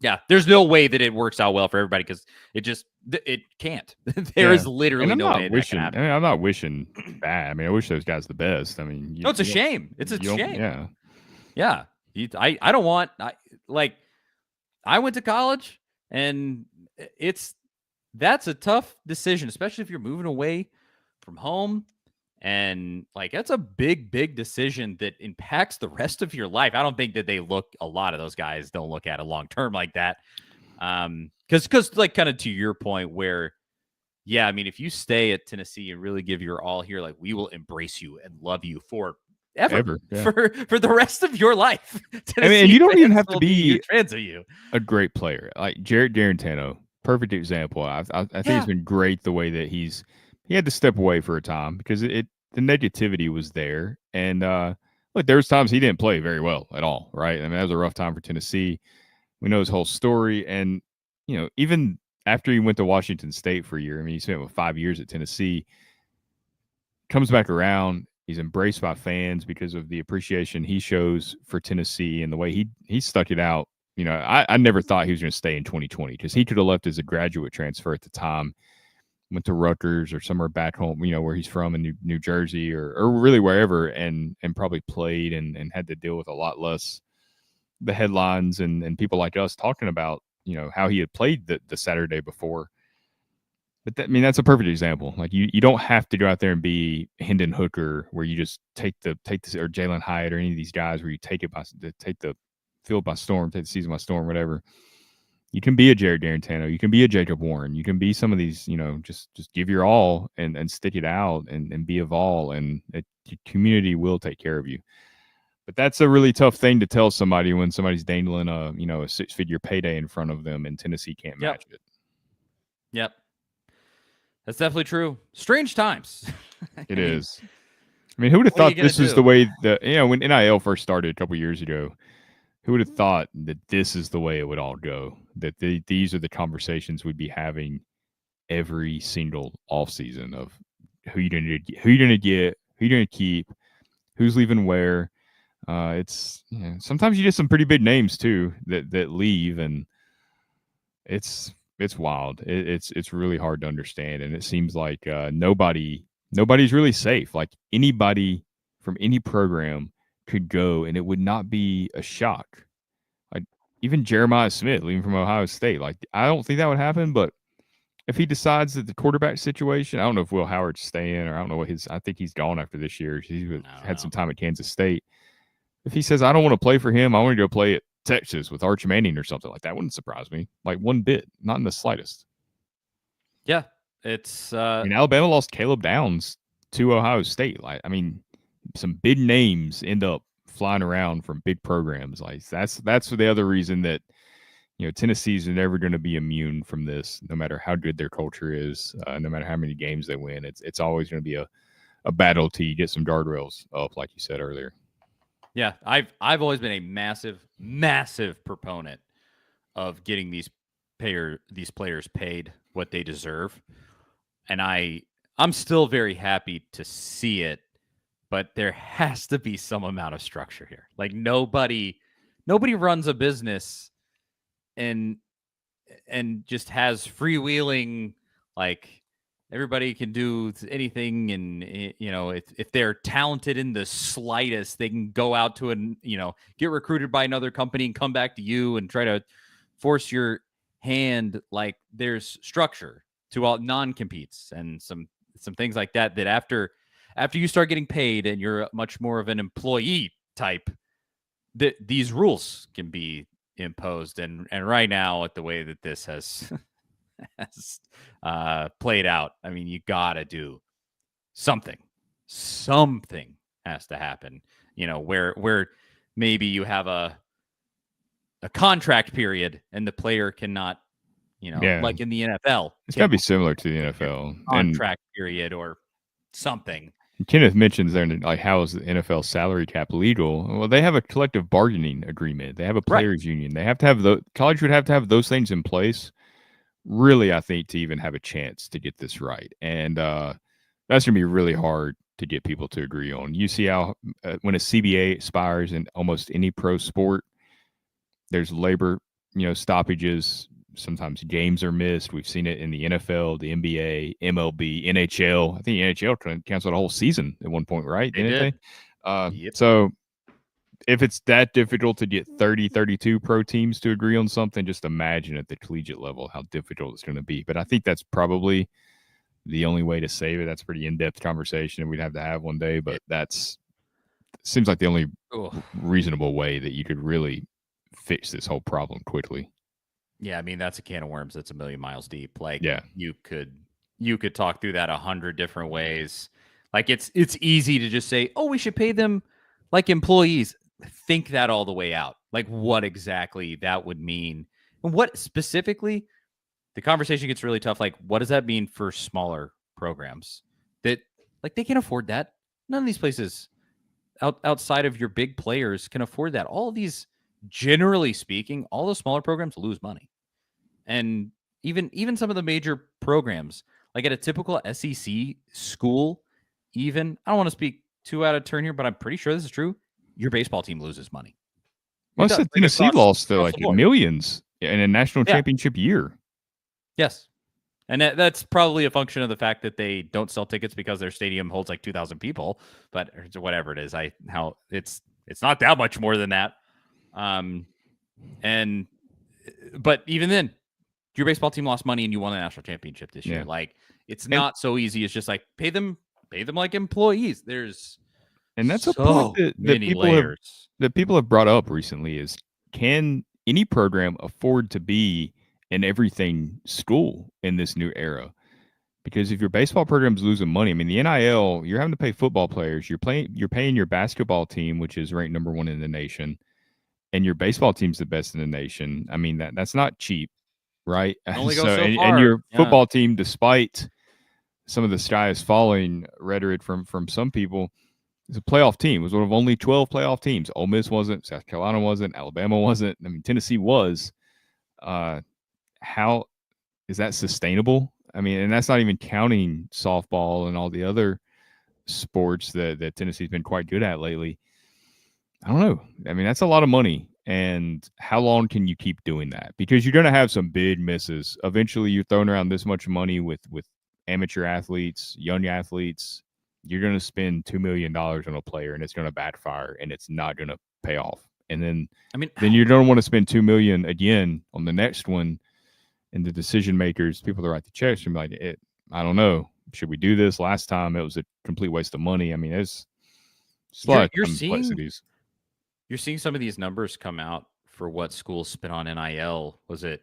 yeah, there's no way that it works out well for everybody because it can't. There is literally no way that can happen. I'm not wishing bad. I mean, I wish those guys the best. I mean, no, it's a shame. It's a shame. Yeah. I don't want. I went to college, and that's a tough decision, especially if you're moving away from home. And that's a big decision that impacts the rest of your life. I don't think that a lot of those guys don't look at it long term like that. Because kind of to your point where, yeah, I mean, if you stay at Tennessee and really give your all here, we will embrace you and love you for ever. For the rest of your life. I mean, and you don't even have to be fans of you. A great player. Like Jarrett Garantano, perfect example. I think it's been great the way that he had to step away for a time because the negativity was there. And look, there was times he didn't play very well at all, right? I mean, that was a rough time for Tennessee. We know his whole story. And, even after he went to Washington State for a year, I mean, he spent 5 years at Tennessee, comes back around. He's embraced by fans because of the appreciation he shows for Tennessee and the way he stuck it out. I never thought he was going to stay in 2020 because he could have left as a graduate transfer at the time, went to Rutgers or somewhere back home, where he's from in New Jersey or really wherever, and probably played and had to deal with a lot less the headlines and people like us talking about, how he had played the Saturday before. But that's a perfect example. You don't have to go out there and be Hendon Hooker where you just take the or Jalen Hyatt or any of these guys where you take the field by storm, take the season by storm, whatever. You can be a Jared Garantano. You can be a Jacob Warren. You can be some of these, just give your all and stick it out and be a Vol, and the community will take care of you. But that's a really tough thing to tell somebody when somebody's dangling a 6-figure payday in front of them and Tennessee can't match it. Yep. That's definitely true. Strange times. It is. I mean, who would have thought this is the way when NIL first started a couple years ago? Who would have thought that this is the way it would all go? That these are the conversations we'd be having every single offseason of who you're gonna get, who you're gonna keep, who's leaving where. It's sometimes you get some pretty big names too that leave, and it's wild. It's really hard to understand, and it seems like nobody's really safe. Like anybody from any program could go and it would not be a shock. Like even Jeremiah Smith leaving from Ohio State, I don't think that would happen, but if he decides that the quarterback situation, I don't know if Will Howard's staying, or I don't know I think he's gone after this year. He had some time at Kansas State. If he says, I don't want to play for him, I want to go play at Texas with Arch Manning or something like that, wouldn't surprise me. One bit, not in the slightest. Yeah. It's Alabama lost Caleb Downs to Ohio State. Some big names end up flying around from big programs. That's the other reason that Tennessee's never going to be immune from this, no matter how good their culture is, no matter how many games they win. It's always going to be a battle till you get some guardrails up, like you said earlier. Yeah, I've always been a massive proponent of getting these players paid what they deserve, and I'm still very happy to see it. But there has to be some amount of structure here. Nobody runs a business and just has freewheeling, everybody can do anything. And, if they're talented in the slightest, they can go out to get recruited by another company and come back to you and try to force your hand. There's structure to all non-competes and some things like that after you start getting paid and you're much more of an employee type, these rules can be imposed. And right now, at the way that this has played out, I mean, you got to do something. something has to happen. Where maybe you have a contract period and the player cannot, Yeah, like in the NFL, it's got can to be similar to the NFL. And contract period or something. Kenneth mentions there, like, how is the NFL salary cap legal? Well, they have a collective bargaining agreement. They have a Right. players union. They have to have college would have to have those things in place. Really, I think, to even have a chance to get this right, and that's gonna be really hard to get people to agree on. You see how when a CBA expires in almost any pro sport, there's labor, stoppages. Sometimes games are missed. We've seen it in the NFL, the NBA, MLB, NHL. I think the NHL canceled a whole season at one point, right? They Didn't they? did. Yep. So if it's that difficult to get 30, 32 pro teams to agree on something, just imagine at the collegiate level how difficult it's going to be. But I think that's probably the only way to save it. That's a pretty in-depth conversation we'd have to have one day, but that's seems like the only reasonable way that you could really fix this whole problem quickly. Yeah, I mean, that's a can of worms that's a million miles deep. Like, Yeah. you could talk through that 100 different ways. Like, it's easy to just say, oh, we should pay them like employees. Think that all the way out. Like, what exactly that would mean. And what specifically, the conversation gets really tough. Like, what does that mean for smaller programs that, like, they can afford that? None of these places outside of your big players can afford that. All of these, generally speaking, all the smaller programs lose money. And even some of the major programs, like at a typical SEC school, even, I don't want to speak too out of turn here, but I'm pretty sure this is true. Your baseball team loses money. Well, It I does, said like Tennessee lost across like the board. millions in a national Yeah. championship year. Yes. And that's probably a function of the fact that they don't sell tickets because their stadium holds like 2,000 people, but whatever it is, it's not that much more than that. But even then, your baseball team lost money and you won the national championship this year. Yeah. Like, it's not so easy. It's just like pay them like employees. There's That's a point so that many people layers. have brought up recently is, can any program afford to be an everything school in this new era? Because if your baseball program's losing money, I mean, the NIL, you're having to pay football players, you're paying your basketball team, which is ranked number 1 in the nation, and your baseball team's the best in the nation. I mean, that's not cheap, right? It only goes So so and far. your football team, despite some of the sky is falling rhetoric from some people, it's a playoff team. It was one of only 12 playoff teams. Ole Miss wasn't, South Carolina wasn't, Alabama wasn't. I mean, Tennessee was. How is that sustainable? I mean, and that's not even counting softball and all the other sports that Tennessee's been quite good at lately. I don't know. I mean, that's a lot of money. And how long can you keep doing that? Because you're going to have some big misses. Eventually, you're throwing around this much money with amateur athletes, young athletes. You're going to spend $2 million on a player, and it's going to backfire, and it's not going to pay off. And then, then you're going to want to spend $2 million again on the next one. And the decision makers, people that write the checks, are like, I don't know. Should we do this? Last time it was a complete waste of money. I mean, it's a lot of complexities. You're seeing some of these numbers come out for what schools spent on NIL. Was it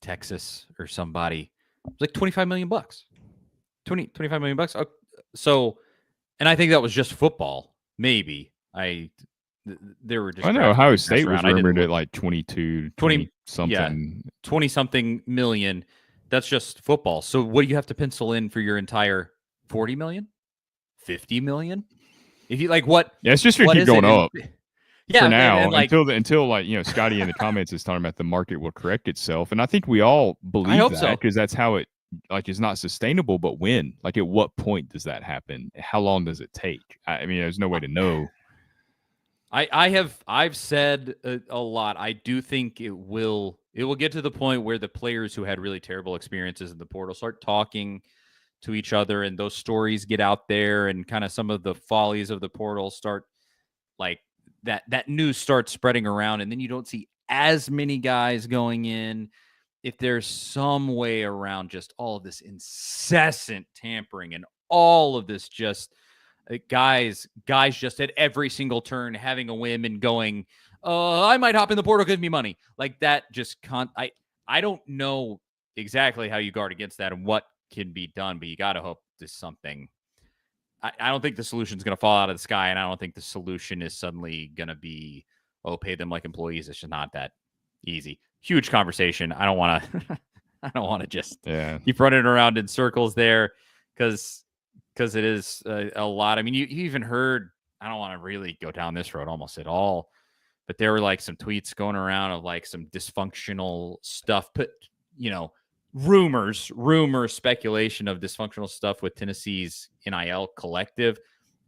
Texas or somebody? It was like $25 million. $25 million. So, and I think that was just football. Maybe there were just. I know Ohio State was rumored at like 20 something. Yeah, 20 something million. That's just football. So what do you have to pencil in for your entire 40 million? 50 million? If you like what? Yeah, it's just going to keep going up. Yeah, for now, and like, until like, Scotty in the comments is talking about the market will correct itself, and I think we all believe that, because that's how it, like, is not sustainable. But when, like, at what point does that happen? How long does it take? I mean, there's no way to know. I've said a lot. I do think it will get to the point where the players who had really terrible experiences in the portal start talking to each other, and those stories get out there, and kind of some of the follies of the portal start, like, that news starts spreading around, and then you don't see as many guys going in. If there's some way around just all of this incessant tampering and all of this just guys just at every single turn having a whim and going, I might hop in the portal, give me money. Like that just I don't know exactly how you guard against that and what can be done, but you got to hope there's something. I don't think the solution is going to fall out of the sky, and I don't think the solution is suddenly going to be, oh, pay them like employees. It's just not that easy. Huge conversation. I don't want to. I don't want to just keep running around in circles there because it is a lot. I mean, you even heard. I don't want to really go down this road almost at all, but there were like some tweets going around of like some dysfunctional stuff. Rumors, speculation of dysfunctional stuff with Tennessee's NIL collective.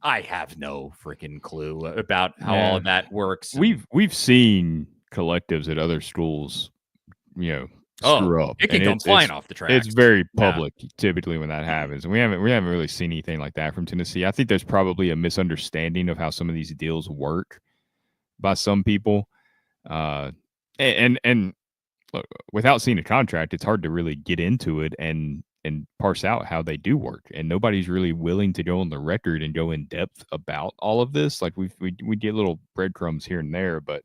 I have no freaking clue about how all of that works. We've seen collectives at other schools, screw up. It can come flying off the tracks. It's very public typically when that happens. And we haven't really seen anything like that from Tennessee. I think there's probably a misunderstanding of how some of these deals work by some people. And look, without seeing a contract, it's hard to really get into it and parse out how they do work. And nobody's really willing to go on the record and go in depth about all of this. Like we get little breadcrumbs here and there, but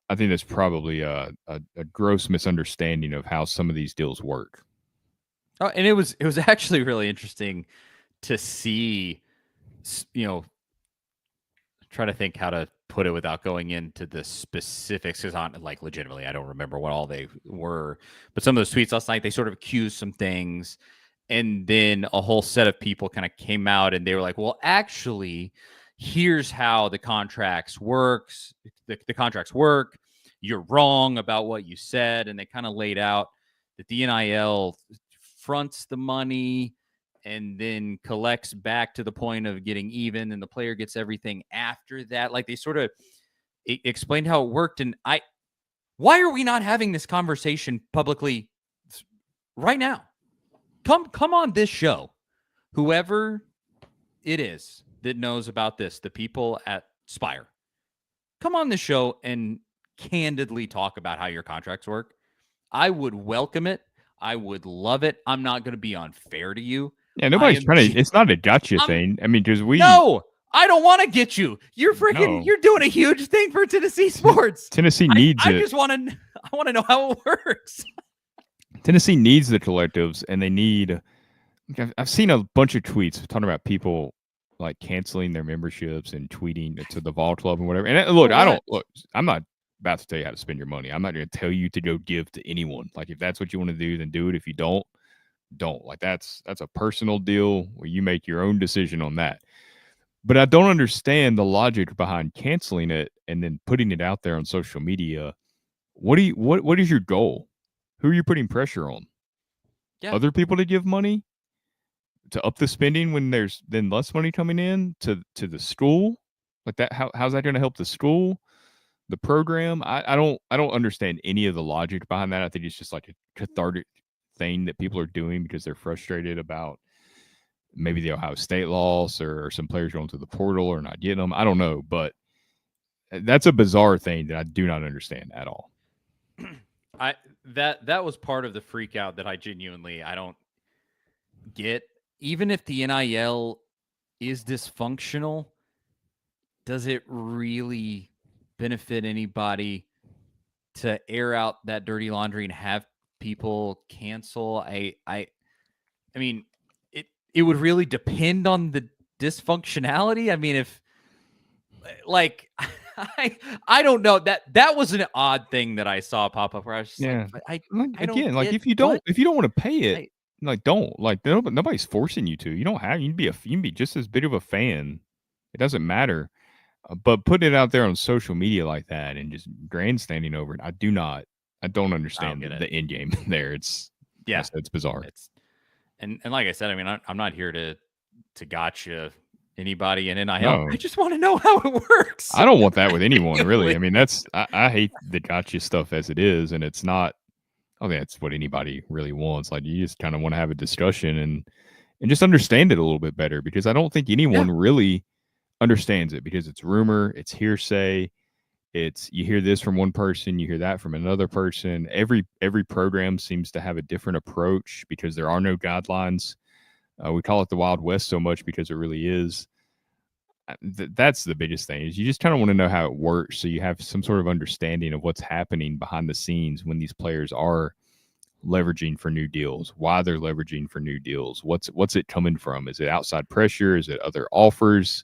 I think that's probably a gross misunderstanding of how some of these deals work. Oh, and it was actually really interesting to see, try to think how to put it without going into the specifics, because legitimately I don't remember what all they were, but some of those tweets last night, they sort of accused some things, and then a whole set of people kind of came out and they were like, well, actually, here's how the contracts works. The contracts work. You're wrong about what you said. And they kind of laid out that the NIL fronts the money and then collects back to the point of getting even, and the player gets everything after that. Like they sort of explained how it worked. And why are we not having this conversation publicly right now? Come on this show, whoever it is that knows about this, the people at Spire, come on this show and candidly talk about how your contracts work. I would welcome it. I would love it. I'm not going to be unfair to you. Yeah, nobody's trying to. It's not a gotcha thing. I mean, because No, I don't want to get you. You're freaking. No. You're doing a huge thing for Tennessee sports. Tennessee needs it. I just want to. I want to know how it works. Tennessee needs the collectives, and they need. I've seen a bunch of tweets talking about people like canceling their memberships and tweeting to the Vol Club and whatever. And look, I'm not about to tell you how to spend your money. I'm not going to tell you to go give to anyone. Like if that's what you want to do, then do it. If you don't. Like that's a personal deal where you make your own decision on that. But I don't understand the logic behind canceling it and then putting it out there on social media. What is your goal? Who are you putting pressure on? Yeah. Other people to give money to up the spending when there's then less money coming in to the school? Like that, how's that going to help the school, the program? I don't understand any of the logic behind that. I think it's just like a cathartic thing that people are doing because they're frustrated about maybe the Ohio State loss or some players going to the portal or not getting them. I don't know, but that's a bizarre thing that I do not understand at all. That was part of the freak out that I don't get. Even if the NIL is dysfunctional, does it really benefit anybody to air out that dirty laundry and have people cancel? I mean, it would really depend on the dysfunctionality. I mean, if like I don't know, that was an odd thing that I saw pop up where I was just like if you don't want to pay it, don't. Like nobody's forcing you to. You don't have. You can be just as big of a fan. It doesn't matter. But putting it out there on social media like that and just grandstanding over it, I don't understand the end game there. It's bizarre. And like I said, I mean, I'm not here to gotcha anybody in NIL. No. I just want to know how it works. I don't want that with anyone, really. I mean, I hate the gotcha stuff as it is, and it's not. I think that's what anybody really wants. Like you just kind of want to have a discussion and just understand it a little bit better, because I don't think anyone really understands it, because it's rumor, it's hearsay. It's you hear this from one person, you hear that from another person. Every program seems to have a different approach because there are no guidelines. We call it the Wild West so much because it really is. That's the biggest thing, is you just kind of want to know how it works, so you have some sort of understanding of what's happening behind the scenes when these players are leveraging for new deals, why they're leveraging for new deals, what's it coming from? Is it outside pressure? Is it other offers?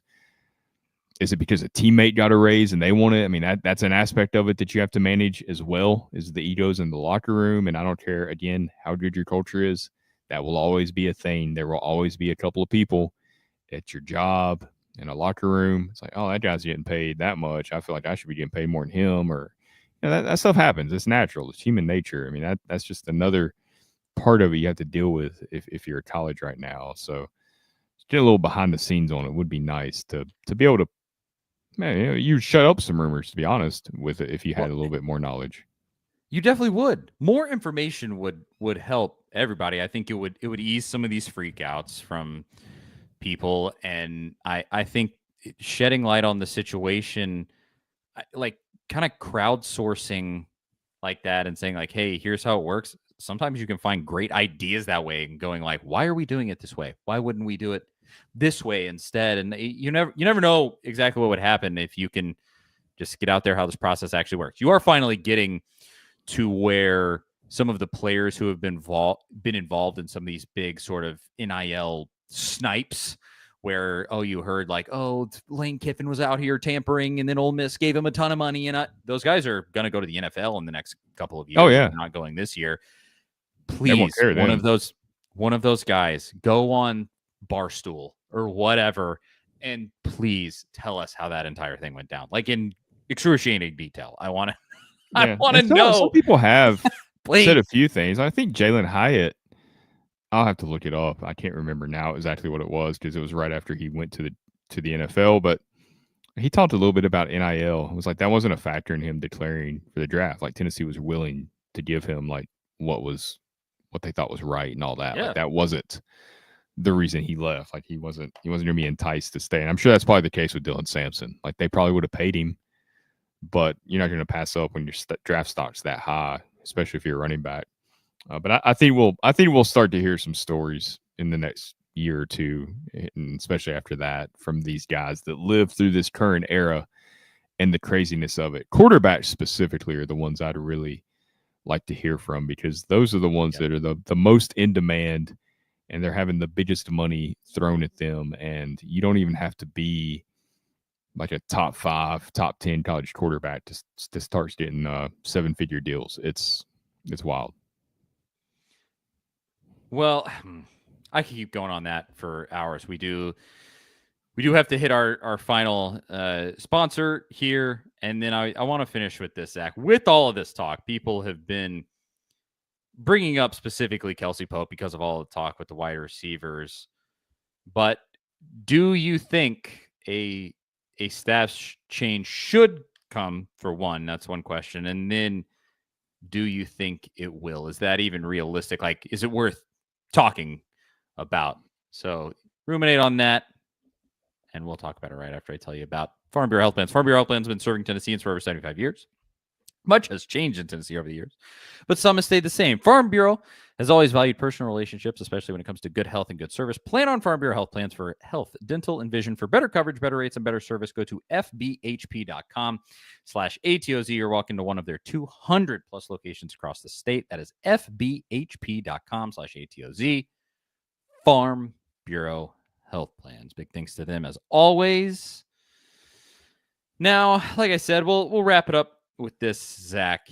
Is it because a teammate got a raise and they want it? I mean, that's an aspect of it that you have to manage as well, is the egos in the locker room. And I don't care, again, how good your culture is. That will always be a thing. There will always be a couple of people at your job, in a locker room. It's like, oh, that guy's getting paid that much. I feel like I should be getting paid more than him. Or, that stuff happens. It's natural. It's human nature. I mean, that's just another part of it you have to deal with if you're at college right now. So get a little behind the scenes on it would be nice to be able to, man, you shut up some rumors, to be honest, with it if you had a little bit more knowledge. You definitely would. More information would help everybody. I think it would ease some of these freakouts from people, and I think shedding light on the situation, like kind of crowdsourcing like that and saying like, hey, here's how it works. Sometimes you can find great ideas that way, and going like, why are we doing it this way? Why wouldn't we do it this way instead? And you never know exactly what would happen if you can just get out there how this process actually works. You are finally getting to where some of the players who have been involved in some of these big sort of NIL snipes, where, oh, you heard like, oh, Lane Kiffin was out here tampering and then Ole Miss gave him a ton of money. And those guys are going to go to the NFL in the next couple of years. Oh, yeah. Not going this year. Please, one of those guys go on Barstool or whatever, and please tell us how that entire thing went down. Like in excruciating detail. I want to I want to know. Some people have said a few things. I think Jalen Hyatt, I'll have to look it up. I can't remember now exactly what it was because it was right after he went to the NFL. But he talked a little bit about NIL. It was like that wasn't a factor in him declaring for the draft. Like Tennessee was willing to give him like what they thought was right and all that. Yeah. Like that wasn't the reason he left. Like he wasn't going to be enticed to stay. And I'm sure that's probably the case with Dylan Sampson. Like they probably would have paid him, but you're not going to pass up when your draft stock's that high, especially if you're a running back. But I think we'll start to hear some stories in the next year or two, and especially after that, from these guys that live through this current era and the craziness of it. Quarterbacks specifically are the ones I'd really like to hear from, because those are the ones that are the most in demand, and they're having the biggest money thrown at them. And you don't even have to be like a top 5, top 10 college quarterback to start getting 7-figure deals. It's wild. Well, I can keep going on that for hours. We do have to hit our final sponsor here, and then I want to finish with this, Zach. With all of this talk, people have been bringing up specifically Kelsey Pope because of all the talk with the wide receivers. But do you think a staff change should come, for one? That's one question. And then, do you think it will? Is that even realistic? Like, is it worth talking about? So ruminate on that, and we'll talk about it right after I tell you about Farm Bureau Health Plans. Farm Bureau Health Plans have been serving Tennesseans for over 75 years. Much has changed in Tennessee over the years, but some has stayed the same. Farm Bureau has always valued personal relationships, especially when it comes to good health and good service. Plan on Farm Bureau Health Plans for health, dental, and vision. For better coverage, better rates, and better service, go to fbhp.com/ATOZ or walk into one of their 200 plus locations across the state. That is fbhp.com/ATOZ. Farm Bureau Health Plans. Big thanks to them as always. Now, like I said, we'll wrap it up with this, Zach.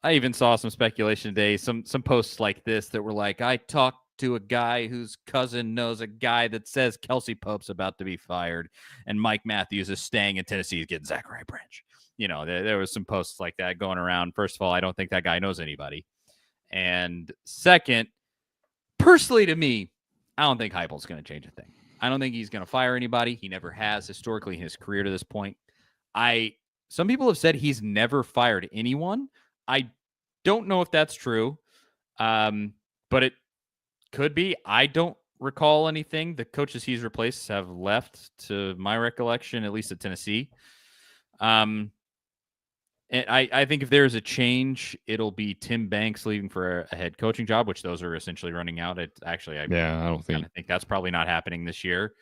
I even saw some speculation today, some posts like this that were like, I talked to a guy whose cousin knows a guy that says Kelsey Pope's about to be fired, and Mike Matthews is staying in Tennessee, getting Zachariah Branch. There was some posts like that going around. First of all, I don't think that guy knows anybody. And second, personally to me, I don't think Heupel's going to change a thing. I don't think he's going to fire anybody. He never has historically in his career to this point. Some people have said he's never fired anyone. I don't know if that's true, but it could be. I don't recall anything. The coaches he's replaced have left, to my recollection, at least at Tennessee. And I think if there's a change, it'll be Tim Banks leaving for a head coaching job, which those are essentially running out. I don't think that's probably not happening this year.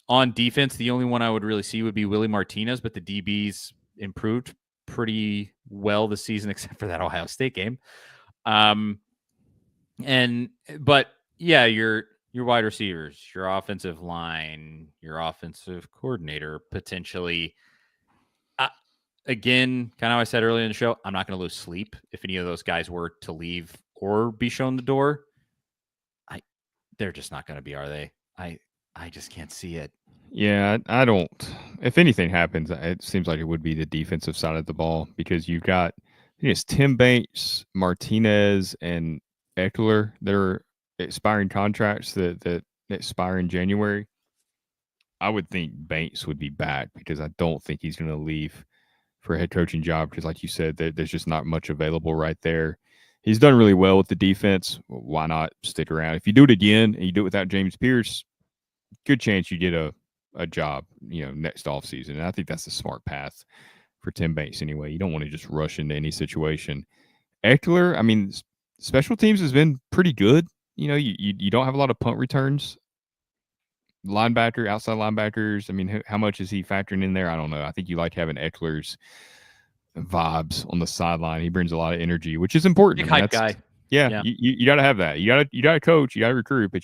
On defense, the only one I would really see would be Willie Martinez, but the DBs improved pretty well this season, except for that Ohio State game. But yeah, your wide receivers, your offensive line, your offensive coordinator potentially. Again, kind of how I said earlier in the show, I'm not going to lose sleep if any of those guys were to leave or be shown the door. They're just not going to be, are they? I just can't see it. Yeah, I don't. If anything happens, it seems like it would be the defensive side of the ball because you've got it's Tim Banks, Martinez, and Eckler. They're expiring contracts that expire in January. I would think Banks would be back because I don't think he's going to leave for a head coaching job because, like you said, there's just not much available right there. He's done really well with the defense. Why not stick around? If you do it again and you do it without James Pierce, good chance you get a job, next offseason. And I think that's a smart path for Tim Banks anyway. You don't want to just rush into any situation. Eckler, I mean, special teams has been pretty good. You don't have a lot of punt returns. Outside linebackers, I mean, how much is he factoring in there? I don't know. I think you like having Eckler's vibes on the sideline. He brings a lot of energy, which is important. Big hype guy. Yeah. You got to have that. You got to coach, you got to recruit, but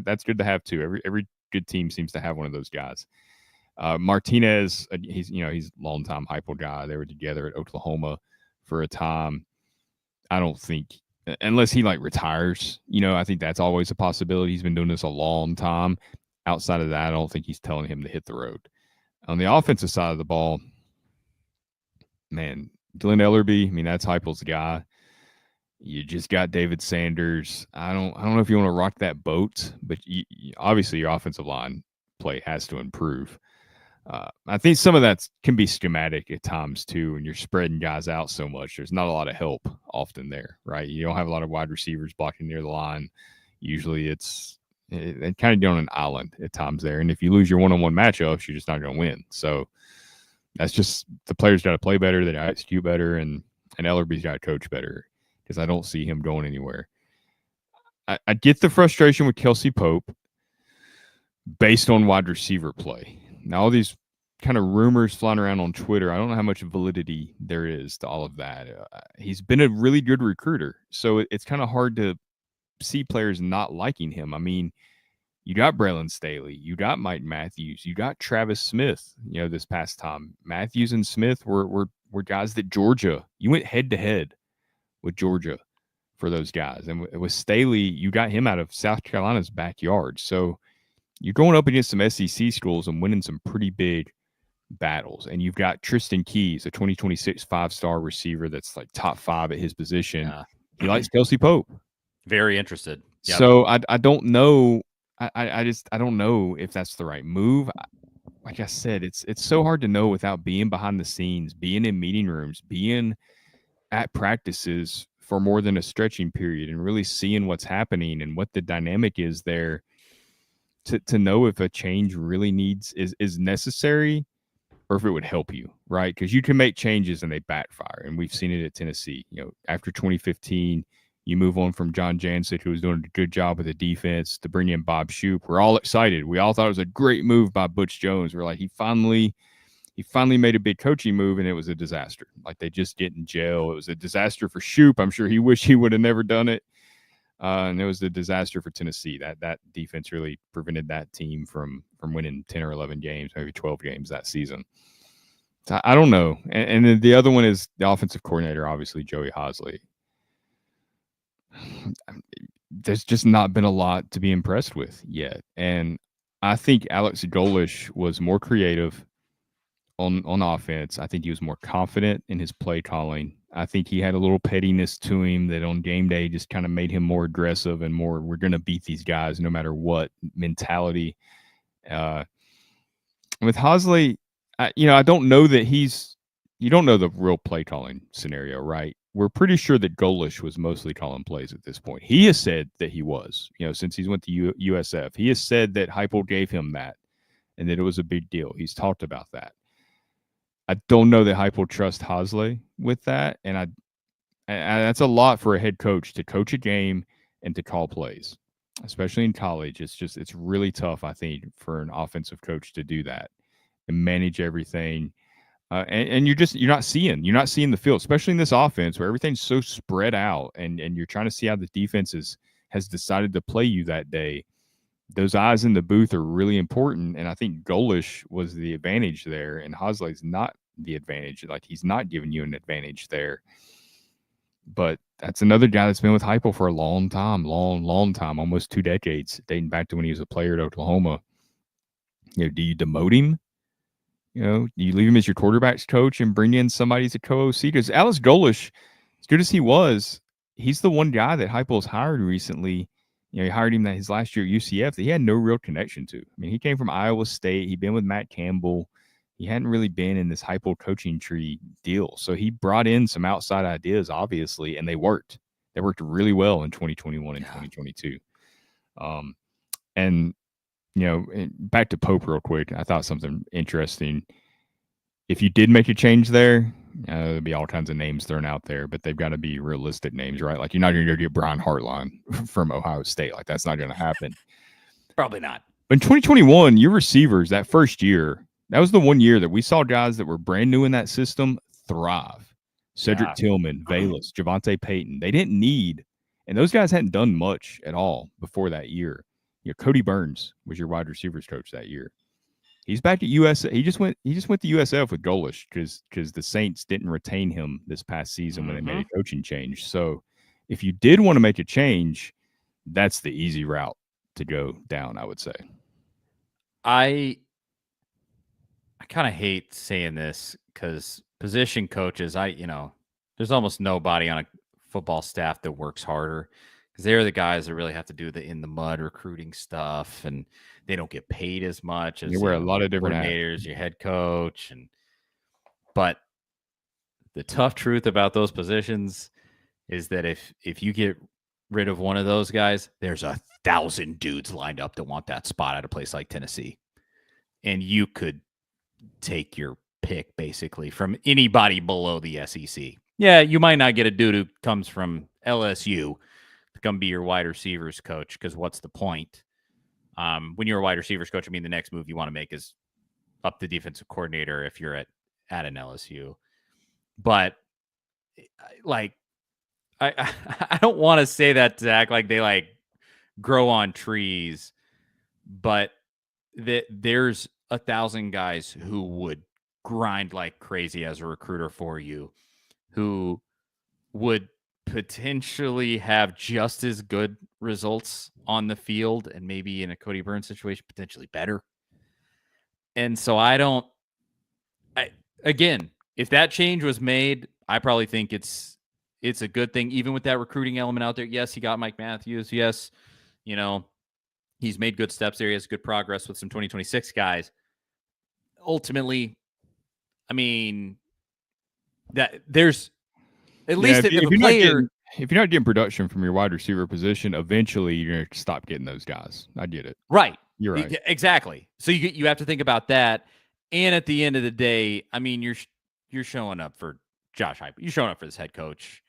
that's good to have too. Every good team seems to have one of those guys. Martinez, he's a longtime Heupel guy. They were together at Oklahoma for a time. I don't think unless he retires, I think that's always a possibility. He's been doing this a long time. Outside of that, I don't think he's telling him to hit the road. On the offensive side of the ball, man, Glenn Ellerbe, I mean, that's Heupel's guy. You just got David Sanders. I don't know if you want to rock that boat, but obviously your offensive line play has to improve. I think some of that can be schematic at times too, when you're spreading guys out so much. There's not a lot of help often there, right? You don't have a lot of wide receivers blocking near the line. Usually it's kind of doing an island at times there. And if you lose your one-on-one matchups, you're just not going to win. So that's just the players got to play better. They got to execute better, and Ellerbe's got to coach better because I don't see him going anywhere. I get the frustration with Kelsey Pope based on wide receiver play. Now, all these kind of rumors flying around on Twitter, I don't know how much validity there is to all of that. He's been a really good recruiter, so it's kind of hard to see players not liking him. I mean, you got Braylon Staley, you got Mike Matthews, you got Travis Smith. This past time, Matthews and Smith were guys that Georgia. You went head to head with Georgia for those guys, and with Staley, you got him out of South Carolina's backyard. So you're going up against some SEC schools and winning some pretty big battles. And you've got Tristan Keys, a 2026 5-star receiver that's top 5 at his position. Yeah. He likes Kelsey Pope. Very interested. Yep. So I don't know. I don't know if that's the right move. Like I said, it's so hard to know without being behind the scenes, being in meeting rooms, being at practices for more than a stretching period and really seeing what's happening and what the dynamic is there to know if a change really is necessary or if it would help you, right? Because you can make changes and they backfire. And we've seen it at Tennessee. After 2015, you move on from John Jancic, who was doing a good job with the defense, to bring in Bob Shoop. We're all excited. We all thought it was a great move by Butch Jones. We're like, he finally made a big coaching move, and it was a disaster. They just didn't gel. It was a disaster for Shoop. I'm sure he wished he would have never done it. And it was a disaster for Tennessee. That defense really prevented that team from winning 10 or 11 games, maybe 12 games that season. So I don't know. And then the other one is the offensive coordinator, obviously, Joey Hosley. There's just not been a lot to be impressed with yet. And I think Alex Golesh was more creative on offense. I think he was more confident in his play calling. I think he had a little pettiness to him that on game day just kind of made him more aggressive and more, we're going to beat these guys no matter what mentality. With Hosley, I don't know that you don't know the real play calling scenario, right? We're pretty sure that Golesh was mostly calling plays at this point. He has said that he was, since he's went to USF. He has said that Heupel gave him that and that it was a big deal. He's talked about that. I don't know that Heupel trusts Hosley with that, and that's a lot for a head coach to coach a game and to call plays, especially in college. It's really tough, I think, for an offensive coach to do that and manage everything. And you're not seeing the field, especially in this offense where everything's so spread out, and you're trying to see how the defense has decided to play you that day. Those eyes in the booth are really important, and I think Golish was the advantage there, and Hosley's not the advantage. Like, he's not giving you an advantage there. But that's another guy that's been with Heupel for a long time, almost 2 decades, dating back to when he was a player at Oklahoma. Do you demote him? Do you leave him as your quarterback's coach and bring in somebody as a co-OC? Because Alex Golish, as good as he was, he's the one guy that Heupel's hired recently. He hired him his last year at UCF that he had no real connection to. I mean, he came from Iowa State. He'd been with Matt Campbell. He hadn't really been in this Heupel coaching tree deal. So he brought in some outside ideas, obviously, and they worked. They worked really well in 2021 and 2022. And back to Pope real quick. I thought something interesting. If you did make a change there, there'd be all kinds of names thrown out there, but they've got to be realistic names, right? Like, you're not going to go get Brian Hartline from Ohio State. Like, that's not going to happen. Probably not. But in 2021, your receivers, that first year, that was the one year that we saw guys that were brand new in that system thrive. Cedric Tillman, Valus, Javonte Payton. They didn't need, and those guys hadn't done much at all before that year. Cody Burns was your wide receivers coach that year. He's back at USF. He just went to USF with Golish because the Saints didn't retain him this past season when they made a coaching change. So if you did want to make a change, that's the easy route to go down, I would say. I kind of hate saying this because position coaches, there's almost nobody on a football staff that works harder, because they're the guys that really have to do the in the mud recruiting stuff, and they don't get paid as much as you wear a lot of different coordinators, your head coach. But the tough truth about those positions is that if you get rid of one of those guys, there's 1,000 dudes lined up that want that spot at a place like Tennessee, and you could take your pick basically from anybody below the SEC. Yeah, you might not get a dude who comes from LSU to come be your wide receivers coach, because what's the point? When you're a wide receivers coach, the next move you want to make is up the defensive coordinator if you're at an LSU. But like, I don't want to say that to act like they grow on trees, but there's 1,000 guys who would grind like crazy as a recruiter for you, who would potentially have just as good results on the field, and maybe in a Cody Burns situation, potentially better. And so again, if that change was made, I probably think it's a good thing, even with that recruiting element out there. Yes, he got Mike Matthews. Yes, he's made good steps there. He has good progress with some 2026 guys. Ultimately, that there's at least if you're not getting production from your wide receiver position, eventually you're going to stop getting those guys. I get it. Right. You're right. Exactly. So you have to think about that. And at the end of the day, you're showing up for Josh Heupel. You're showing up for this head coach,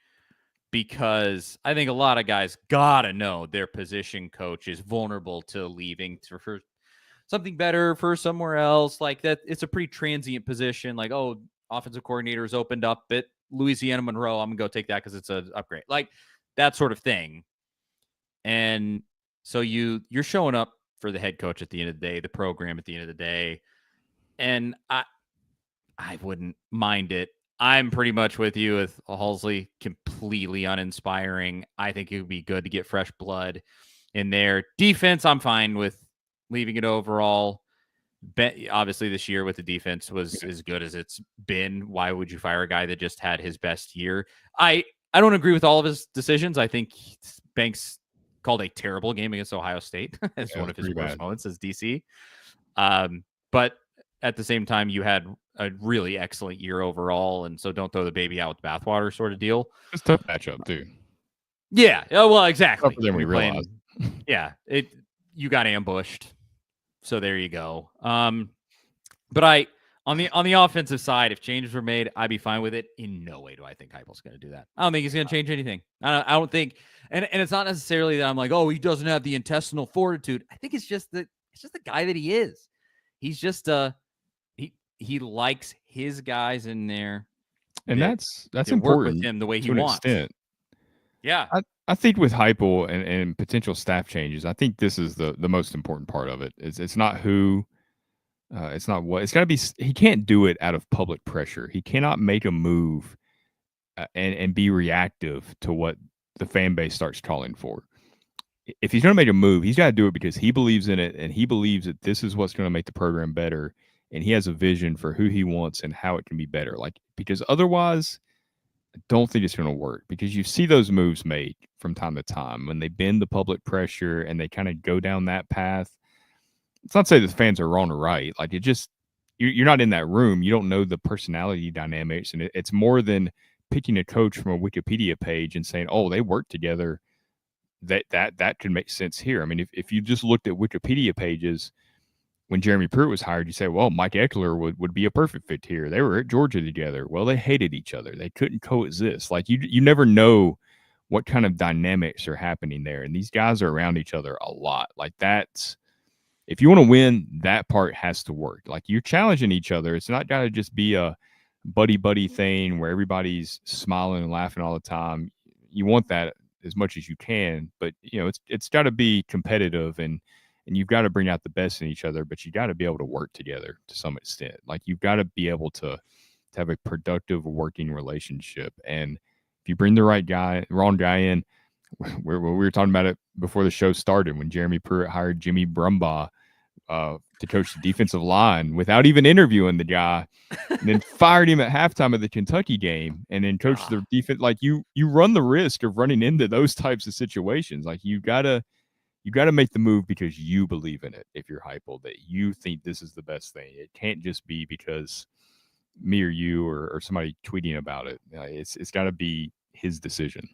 because I think a lot of guys gotta know their position coach is vulnerable to leaving for something better, for somewhere else. Like that, it's a pretty transient position. Like, oh, offensive coordinator has opened up at Louisiana Monroe, I'm gonna go take that because it's an upgrade, like that sort of thing. And so you're showing up for the head coach at the end of the day, the program at the end of the day. And I wouldn't mind it. I'm pretty much with you with Halsey, completely uninspiring. I think it would be good to get fresh blood in there. Defense, I'm fine with leaving it overall. Obviously, this year with the defense was as good as it's been. Why would you fire a guy that just had his best year? I don't agree with all of his decisions. I think Banks called a terrible game against Ohio State as one of his worst moments as DC. But at the same time, you had a really excellent year overall, and so don't throw the baby out with the bathwater sort of deal. It's a tough matchup too. Yeah. Oh, well, exactly. Tougher than we realized. Yeah. You got ambushed. So there you go. But on the offensive side, if changes were made, I'd be fine with it. In no way do I think Heupel's going to do that. I don't think he's going to change anything. I don't think, and it's not necessarily that I'm like, oh, he doesn't have the intestinal fortitude. I think it's just the guy that he is. He's just he likes his guys in there And that that's work with important him the way he to an wants. extent. Yeah. I think with Heupel and potential staff changes, I think this is the most important part of it. It's not who, it's not what. It's got to be. He can't do it out of public pressure. He cannot make a move and be reactive to what the fan base starts calling for. If he's going to make a move, he's got to do it because he believes in it and he believes that this is what's going to make the program better. And he has a vision for who he wants and how it can be better. Like, because otherwise, I don't think it's going to work, because you see those moves made from time to time when they bend the public pressure and they kind of go down that path. It's not to say the fans are wrong or right. Like, it just, you're not in that room. You don't know the personality dynamics. And it's more than picking a coach from a Wikipedia page and saying, oh, they work together. That could make sense here. I mean, if you just looked at Wikipedia pages when Jeremy Pruitt was hired, you say, well, Mike Eckler would be a perfect fit here. They were at Georgia together. Well, they hated each other. They couldn't coexist. Like, you never know what kind of dynamics are happening there. And these guys are around each other a lot. Like, that's, if you want to win, that part has to work. Like, you're challenging each other. It's not got to just be a buddy thing where everybody's smiling and laughing all the time. You want that as much as you can, but it's got to be competitive, and you've got to bring out the best in each other, but you got to be able to work together to some extent. Like, you've got to be able to have a productive working relationship. And if you bring the wrong guy in, we were talking about it before the show started, when Jeremy Pruitt hired Jimmy Brumbaugh to coach the defensive line without even interviewing the guy, and then fired him at halftime of the Kentucky game, and then coached the defense. Like, you run the risk of running into those types of situations. Like, you gotta make the move because you believe in it. If you're Heupel, that you think this is the best thing, it can't just be because me or you or somebody tweeting about it. It's got to be his decision.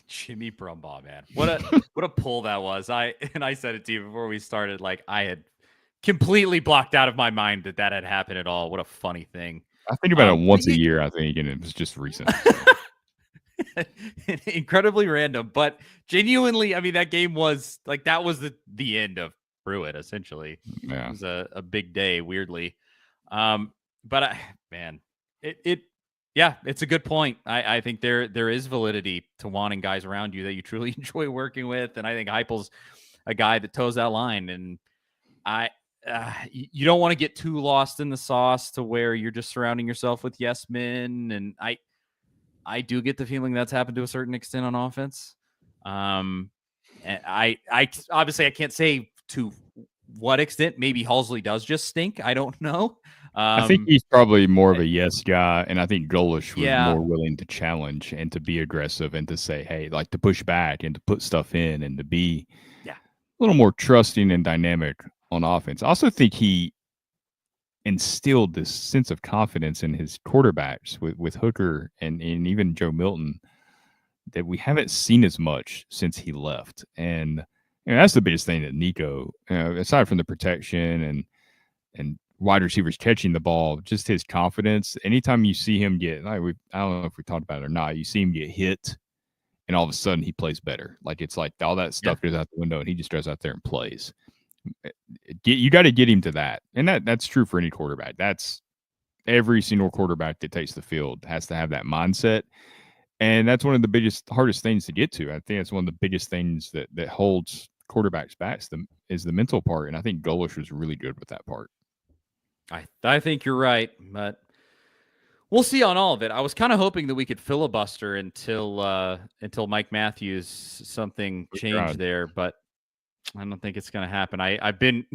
Jimmy Brumbaugh, man, what a pull that was. I said it to you before we started. Like, I had completely blocked out of my mind that had happened at all. What a funny thing. I think about it once a year, I think, and it was just recent. Incredibly random, but genuinely, I mean, that game was like, that was the end of Pruitt, essentially. Yeah. It was a big day, weirdly. But yeah, it's a good point. I think there is validity to wanting guys around you that you truly enjoy working with, and I think Heupel's a guy that toes that line. And you don't want to get too lost in the sauce to where you're just surrounding yourself with yes men. And I do get the feeling that's happened to a certain extent on offense. And I obviously I can't say to what extent. Maybe Halsley does just stink. I don't know. I think he's probably more of a yes guy, and I think Golish was more willing to challenge and to be aggressive and to say, hey, like, to push back and to put stuff in and to be a little more trusting and dynamic on offense. I also think he instilled this sense of confidence in his quarterbacks with Hooker and even Joe Milton that we haven't seen as much since he left. And that's the biggest thing that Nico, aside from the protection and wide receivers catching the ball, just his confidence. Anytime you see him get, I don't know if we talked about it or not, you see him get hit, and all of a sudden he plays better. Like, it's like all that stuff goes out the window, and he just goes out there and plays. You got to get him to that, and that's true for any quarterback. That's every single quarterback that takes the field has to have that mindset, and that's one of the hardest things to get to. I think that's one of the biggest things that holds quarterbacks back is the mental part, and I think Golish was really good with that part. I think you're right, but we'll see on all of it. I was kind of hoping that we could filibuster until Mike Matthews something changed there, but I don't think it's going to happen. I've been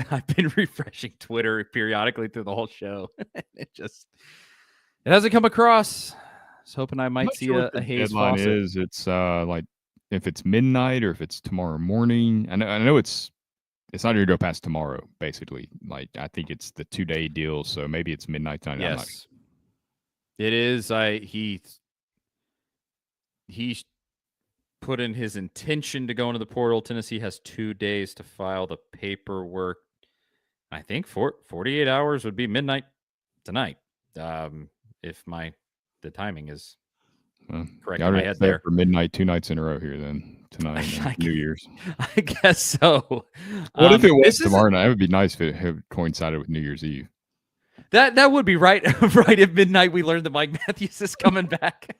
refreshing Twitter periodically through the whole show. It hasn't come across. I was hoping I might see a Hayes deadline Fawcett. Is it's like if it's midnight or if it's tomorrow morning. I know it's not going to go past tomorrow, basically. Like, I think it's the 2-day deal, so maybe it's midnight tonight. Yes, it is. He put in his intention to go into the portal. Tennessee has 2 days to file the paperwork. I think 48 hours would be midnight tonight, if the timing is correct in my head there. For midnight 2 nights in a row here then. Tonight and New Year's. I guess so. What if it was tomorrow night? It would be nice if it had coincided with New Year's Eve. That would be right. Right at midnight, we learned that Mike Matthews is coming back.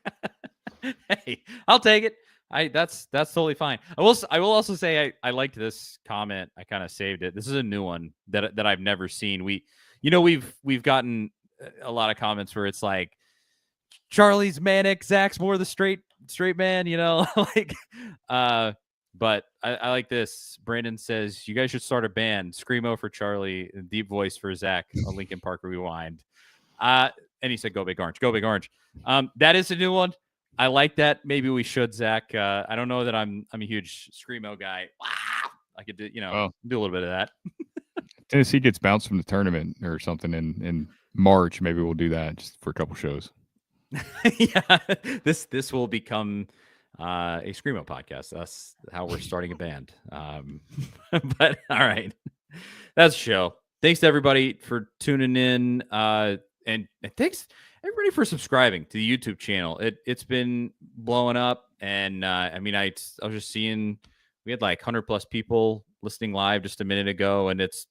Hey, I'll take it. That's totally fine. I will also say I liked this comment. I kind of saved it. This is a new one that I've never seen. We've gotten a lot of comments where it's like Charlie's manic, Zach's more the straight man, like but I like this. Brandon says you guys should start a band. Screamo for Charlie, deep voice for Zach, a Linkin Park rewind. And he said go Big Orange. Go Big Orange. That is a new one. I like that. Maybe we should, Zach. I don't know that I'm a huge Screamo guy. I could do, do a little bit of that. Tennessee gets bounced from the tournament or something in March. Maybe we'll do that just for a couple shows. Yeah, this will become a Screamo podcast. That's how we're starting a band. But all right, that's the show. Thanks to everybody for tuning in, and thanks everybody for subscribing to the YouTube channel. It's been blowing up, and I was just seeing we had like 100+ people listening live just a minute ago, and it's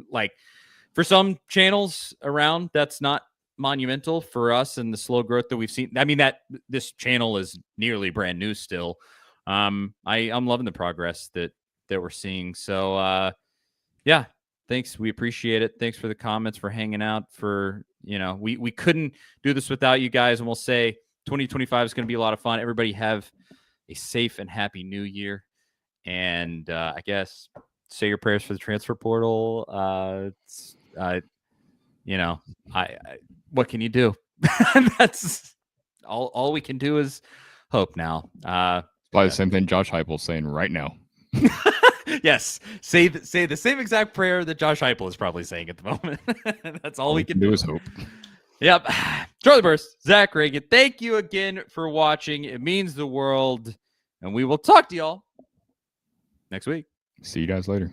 like for some channels around that's not monumental. For us and the slow growth that we've seen, that this channel is nearly brand new still. I'm loving the progress that we're seeing. So yeah, thanks, we appreciate it. Thanks for the comments, for hanging out, for we couldn't do this without you guys, and we'll say 2025 is going to be a lot of fun. Everybody have a safe and happy new year, and I guess say your prayers for the transfer portal. What can you do? That's all we can do is hope now. Probably the same thing Josh Heupel's saying right now. Yes, say the same exact prayer that Josh Heupel is probably saying at the moment. That's all we can do is hope. Yep. Charlie Burst, Zach Reagan, thank you again for watching. It means the world, and we will talk to y'all next week. See you guys later.